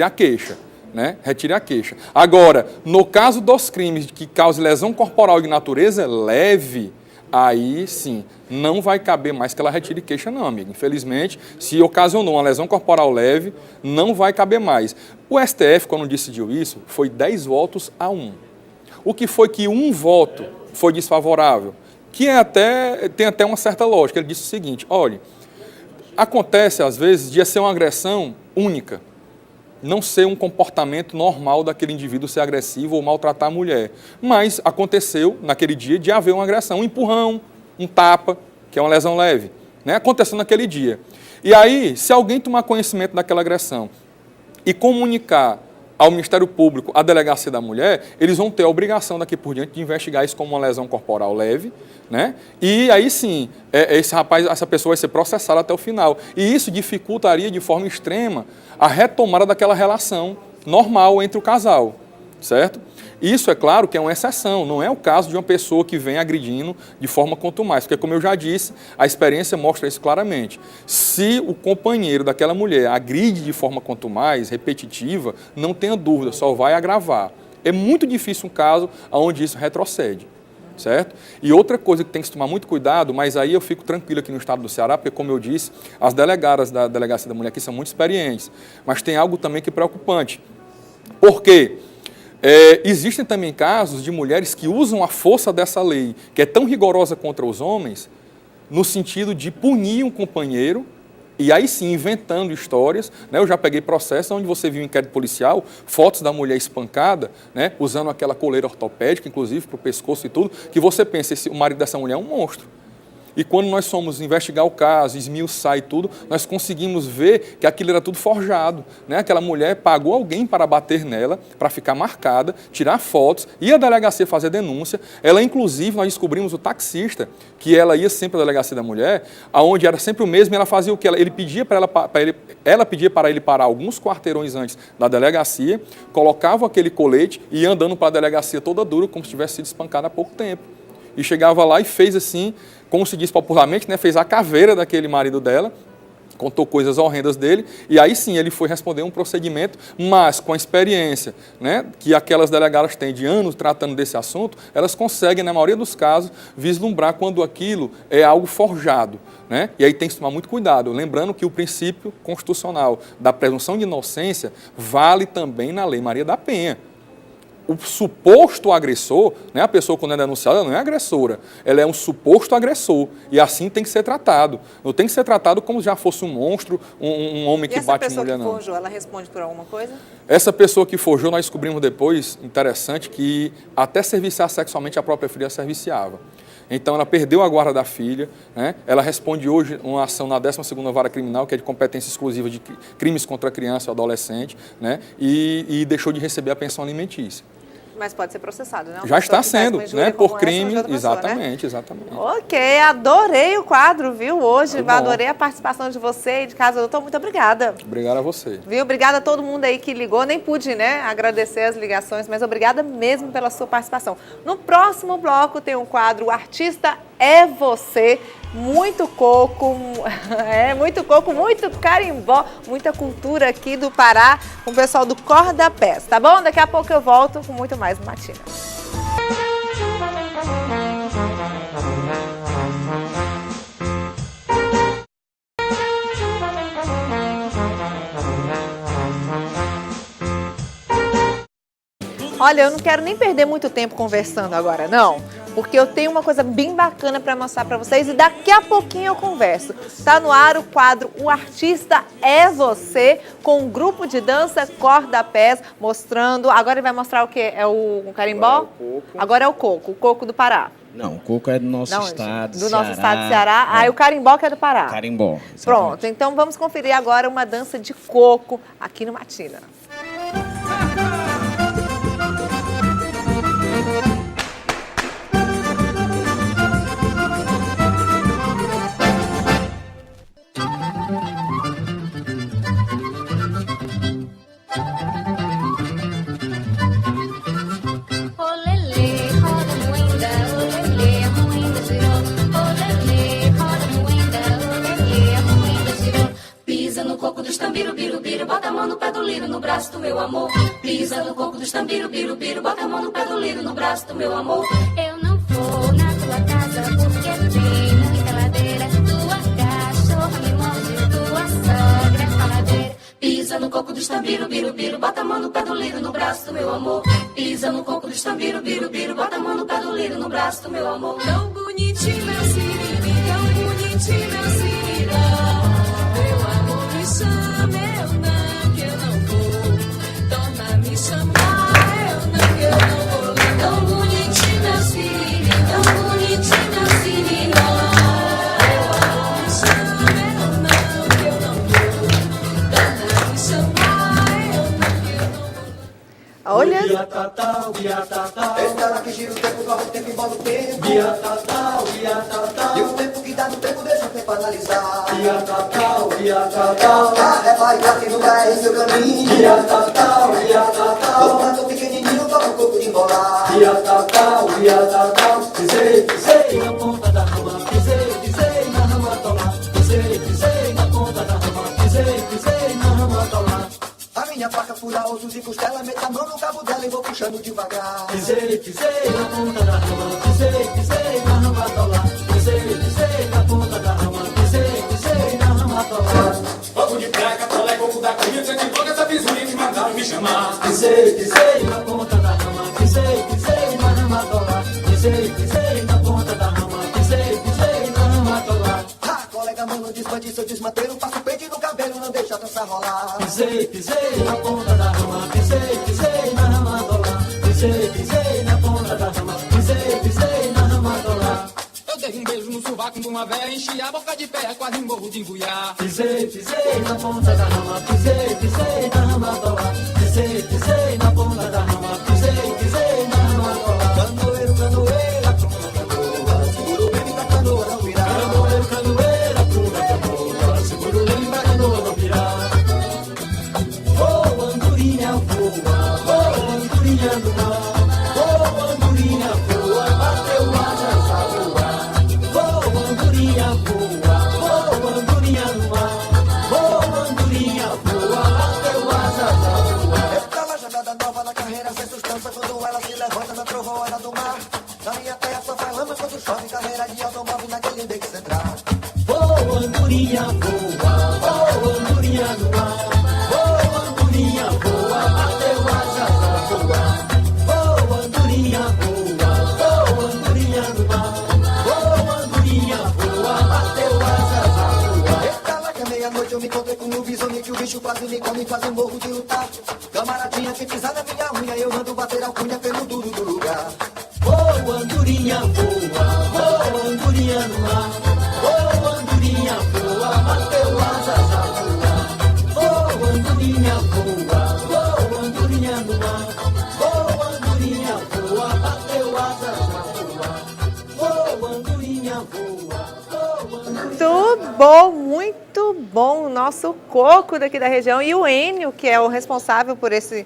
a queixa. Né? Retire a queixa. Agora, no caso dos crimes que causem lesão corporal de natureza leve, aí sim, não vai caber mais que ela retire queixa não, amigo. Infelizmente, se ocasionou uma lesão corporal leve, não vai caber mais. O STF, quando decidiu isso, foi 10 votos a 1. O que foi que um voto foi desfavorável? Que tem até uma certa lógica. Ele disse o seguinte, olha, acontece às vezes de ser uma agressão única, não ser um comportamento normal daquele indivíduo ser agressivo ou maltratar a mulher. Mas aconteceu, naquele dia, de haver uma agressão, um empurrão, um tapa, que é uma lesão leve, né? Aconteceu naquele dia. E aí, se alguém tomar conhecimento daquela agressão e comunicar ao Ministério Público, à Delegacia da Mulher, eles vão ter a obrigação daqui por diante de investigar isso como uma lesão corporal leve, né? E aí sim, essa pessoa vai ser processada até o final. E isso dificultaria de forma extrema a retomada daquela relação normal entre o casal, certo? Isso, é claro, que é uma exceção, não é o caso de uma pessoa que vem agredindo de forma contumaz, porque, como eu já disse, a experiência mostra isso claramente. Se o companheiro daquela mulher agride de forma contumaz, repetitiva, não tenha dúvida, só vai agravar. É muito difícil um caso onde isso retrocede, certo? E outra coisa que tem que se tomar muito cuidado, mas aí eu fico tranquilo aqui no estado do Ceará, porque, como eu disse, as delegadas da Delegacia da Mulher aqui são muito experientes, mas tem algo também que é preocupante. Por quê? Existem também casos de mulheres que usam a força dessa lei, que é tão rigorosa contra os homens, no sentido de punir um companheiro, e aí sim, inventando histórias, né? Eu já peguei processos onde você viu em inquérito policial, fotos da mulher espancada, né? Usando aquela coleira ortopédica, inclusive, para o pescoço e tudo, que você pensa, o marido dessa mulher é um monstro. E quando nós fomos investigar o caso, esmiuçar e tudo, nós conseguimos ver que aquilo era tudo forjado, né? Aquela mulher pagou alguém para bater nela, para ficar marcada, tirar fotos, ia à delegacia fazer denúncia. Ela, inclusive, nós descobrimos o taxista, que ela ia sempre à Delegacia da Mulher, aonde era sempre o mesmo, e ela fazia o que? Ele pedia para ela pedia para ele parar alguns quarteirões antes da delegacia, colocava aquele colete e ia andando para a delegacia toda dura, como se tivesse sido espancada há pouco tempo. E chegava lá e fez assim, como se diz popularmente, né, fez a caveira daquele marido dela, contou coisas horrendas dele, e aí sim ele foi responder um procedimento, mas com a experiência, né, que aquelas delegadas têm de anos tratando desse assunto, elas conseguem, na maioria dos casos, vislumbrar quando aquilo é algo forjado, né? E aí tem que tomar muito cuidado, lembrando que o princípio constitucional da presunção de inocência vale também na Lei Maria da Penha. O suposto agressor, né, a pessoa quando é denunciada não é agressora, ela é um suposto agressor e assim tem que ser tratado. Não tem que ser tratado como se já fosse um monstro, um homem que bate em mulher, não. E essa pessoa que forjou, ela responde por alguma coisa? Essa pessoa que forjou, nós descobrimos depois, interessante, que até serviciar sexualmente a própria filha serviciava. Então, ela perdeu a guarda da filha, né? Ela responde hoje uma ação na 12ª Vara Criminal, que é de competência exclusiva de crimes contra a criança e adolescente, né? E deixou de receber a pensão alimentícia. Mas pode ser processado, né? Já está sendo, né? Por crime, pessoa, exatamente, né? exatamente. Ok, adorei o quadro, viu, hoje. Adorei a participação de você e de casa, doutor. Muito obrigada. Obrigado a você. Viu? Obrigada a todo mundo aí que ligou. Nem pude, né, agradecer as ligações, mas obrigada mesmo pela sua participação. No próximo bloco tem um quadro, O Artista é Você. Muito coco, muito carimbó, muita cultura aqui do Pará com o pessoal do Corda Pés, tá bom? Daqui a pouco eu volto com muito mais no Matina. Olha, eu não quero nem perder muito tempo conversando agora, não. Porque eu tenho uma coisa bem bacana para mostrar para vocês e daqui a pouquinho eu converso. Tá no ar o quadro O Artista é Você, com um grupo de dança Corda Pés, mostrando... Agora ele vai mostrar o quê? É o carimbó? Agora é o coco do Pará. Não, o coco é do nosso estado, do nosso estado de Ceará. Ah, e o carimbó que é do Pará. Carimbó. Exatamente. Pronto, então vamos conferir agora uma dança de coco aqui no Matina. tambiru, biru, biru, bota a mão no pé do liro, no braço do meu amor. Pisa no coco dos tambiru, biru, biru, bota a mão no pé do liro, no braço do meu amor. Eu não vou na tua casa porque tem muita ladeira. Tua cachorra me morde, tua sogra é faladeira. Pisa no coco dos tambiru, biru, biru, bota a mão no pé do liro, no braço do meu amor. Pisa no coco dos tambiru, biru, biru, bota a mão no pé do liro, no braço do meu amor. Tão bonitinho meu siriri, tão bonitinho meu sirirá. Meu amor me chama, eu não, que eu não vou. Torna a me chamar, eu não, que eu não vou lá. Tão bonitinho meu siriri, tão bonitinho meu sirirá. Meu amor me chama, eu não, que eu não vou. Torna a me chamar, eu não, que eu não vou. Olha. Esse cara que gira o tempo, corre o tempo, embola o tempo. E o tempo que dá no tempo, deixa o tempo analisar. É bailar que nunca é seu caminho. Todo canto pequenininho, toca um pouco de embolar. Pisei na ponta da rama, pisei na rama tolar. Pisei na ponta da rama, pisei na rama tolar. A minha faca fura ossos e costela, meta a mão no cabo dela e vou puxando devagar. Pisei na ponta da rama, pisei na rama tolar. Pisei na ponta da rama, pisei na rama tolar. Fogo de praga, colé, coco da corrida, que boca essa visurinha que mandaram me chamar. Pisei na ponta da rama, pisei na rama tolar. Pisei na ponta da rama, pisei na rama tolar. Ah, colega, mano, desbande seu desmanteiro, passa o peito no cabelo, não deixa a dança rolar. Pisei na ponta da rama, pisei na rama tolar. Pisei na ponta da rama, pisei na rama tolar. Eu dei um beijo no sovaco de uma véia, enchi a boca de pé, quase morro de embuiar. Pisei na ponta da rama, pisei na rama tolar. Pisei na ponta da rama, pisei na rama tolar. Canoeiro, canoeira, canoa, segura o leme pra canoa não virar. Canoeiro, canoeira, canoa, segura o leme pra canoa não virar. Voa, andorinha, voa, andorinha no mar. Voa, andorinha, voa, bateu asas a voar. Voa, andorinha, voa, andorinha no mar. Voa, andorinha, voa, bateu asas a voar. Estrela jogada nova na carreira, sem sustância quando ela se levanta na trovoada do mar. Na minha terra só faz lama quando chove, carreira de automóvel naquele beco central. Voa, andorinha, voa, andorinha no mar. Voa, andorinha, voa, bateu asas a voar. Voa, andorinha, voa, andorinha no mar. Voa, andorinha, voa, bateu asas a voar. Eita lá que é meia-noite eu me encontrei com o lobisomem, que o bicho quase me come, quase morro de lutar. Camaradinha, se pisar na minha unha, eu mando bater a alcunha pelo duro do lugar. Voa, andorinha, voa, andorinha no mar. Voa, andorinha, voa, bateu asas a voar. Voa, andorinha, voa, andorinha no mar. Voa, andorinha, voa, bateu asas a voar. Voa, andorinha, voa, Muito bom o nosso coco daqui da região e o Enio, que é o responsável por esses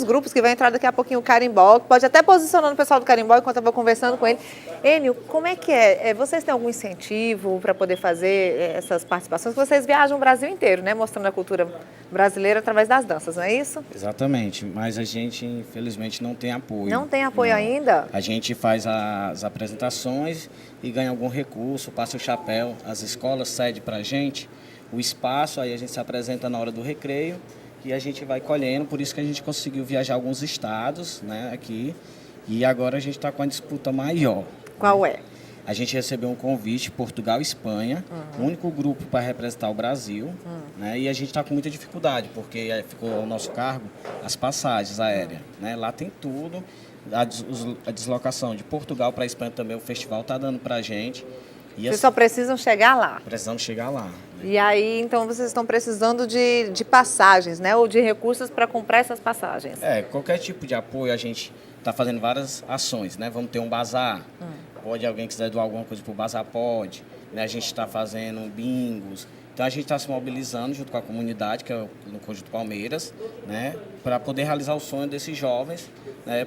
grupos que vai entrar daqui a pouquinho o Carimbó, que pode até posicionando o pessoal do Carimbó enquanto eu vou conversando com ele. Enio, como é que é? Vocês têm algum incentivo para poder fazer essas participações? Vocês viajam o Brasil inteiro, né? Mostrando a cultura brasileira através das danças, não é isso? Exatamente, mas a gente infelizmente não tem apoio. Não tem apoio ainda? A gente faz as apresentações e ganha algum recurso, passa o chapéu, as escolas cedem para a gente o espaço, aí a gente se apresenta na hora do recreio e a gente vai colhendo, por isso que a gente conseguiu viajar alguns estados, né, aqui, e agora a gente está com a disputa maior. Qual é? A gente recebeu um convite, Portugal e Espanha, o único grupo para representar o Brasil, né, e a gente está com muita dificuldade, porque ficou ao nosso cargo as passagens aéreas, né, lá tem tudo, a deslocação de Portugal para a Espanha também, o festival está dando para a gente. E vocês só precisam chegar lá? Precisamos chegar lá. Né? E aí, então, vocês estão precisando de passagens, né? Ou de recursos para comprar essas passagens? Qualquer tipo de apoio, a gente está fazendo várias ações, né? Vamos ter um bazar, pode alguém quiser doar alguma coisa para o bazar, pode. Né? A gente está fazendo bingos. Então, a gente está se mobilizando junto com a comunidade, que é no Conjunto Palmeiras, né? Para poder realizar o sonho desses jovens, né?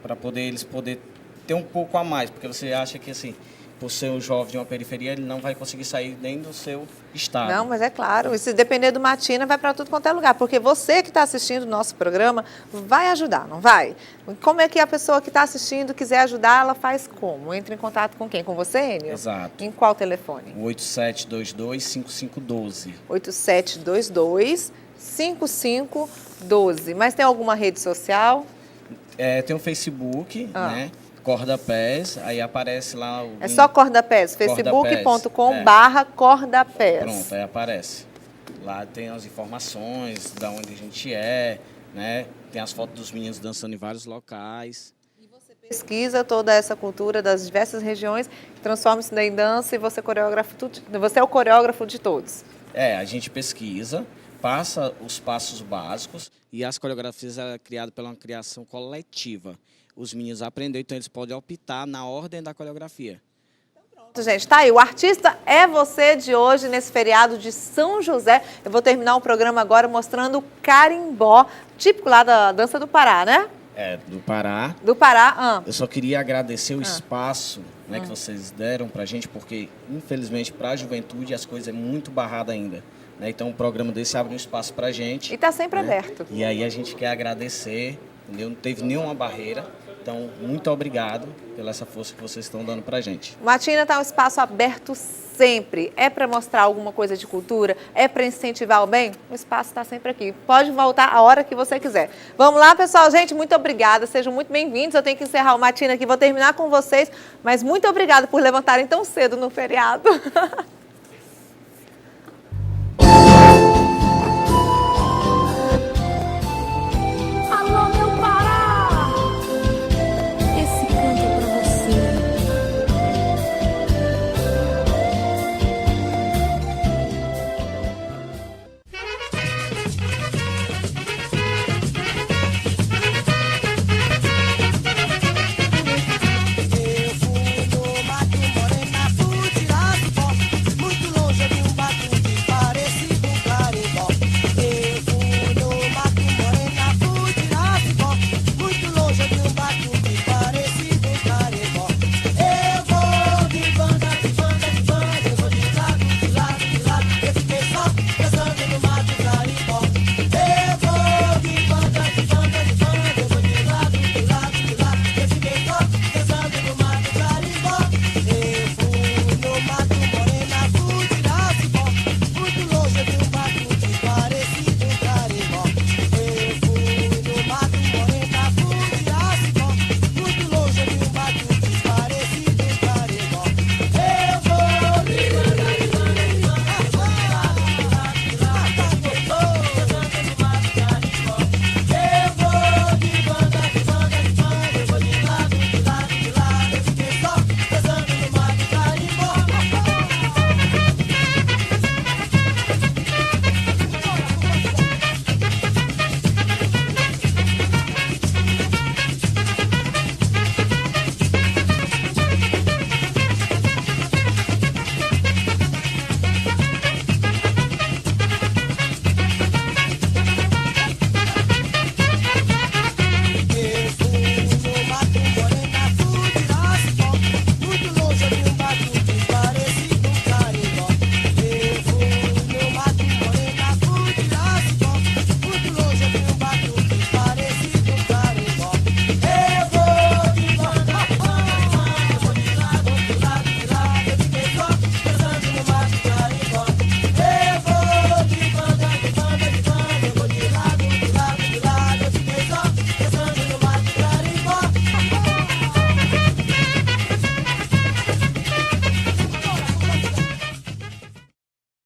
Para eles poderem ter um pouco a mais, porque você acha que assim, por ser um jovem de uma periferia, ele não vai conseguir sair nem do seu estado. Não, mas é claro, e se depender do Matina, vai para tudo quanto é lugar, porque você que está assistindo o nosso programa vai ajudar, não vai? Como é que a pessoa que está assistindo quiser ajudar, ela faz como? Entra em contato com quem? Com você, Enio? Exato. Em qual telefone? 8722-5512. 8722-5512. Mas tem alguma rede social? Tem o Facebook, né? Cordapés, aí aparece lá o... É só Cordapés, facebook.com/Cordapés. Pronto, aí aparece. Lá tem as informações, da onde a gente é, né? Tem as fotos dos meninos dançando em vários locais. Pesquisa toda essa cultura das diversas regiões, transforma isso em dança e você é o coreógrafo de todos. A gente pesquisa, passa os passos básicos e as coreografias é criadas pela uma criação coletiva. Os meninos aprenderam, então eles podem optar na ordem da coreografia. Pronto, gente, tá aí. O artista é você de hoje, nesse feriado de São José. Eu vou terminar o programa agora mostrando o carimbó, típico lá da dança do Pará, né? Do Pará. Do Pará. Eu só queria agradecer o espaço, né, que vocês deram pra gente, porque, infelizmente, para a juventude as coisas é muito barrada ainda. Né? Então, um programa desse abre um espaço pra gente. E tá sempre aberto. E aí a gente quer agradecer, entendeu? Não teve nenhuma barreira. Então, muito obrigado pela essa força que vocês estão dando pra gente. Matina está um espaço aberto sempre. É para mostrar alguma coisa de cultura? É para incentivar o bem? O espaço está sempre aqui. Pode voltar a hora que você quiser. Vamos lá, pessoal. Gente, muito obrigada. Sejam muito bem-vindos. Eu tenho que encerrar o Matina aqui. Vou terminar com vocês. Mas muito obrigada por levantarem tão cedo no feriado.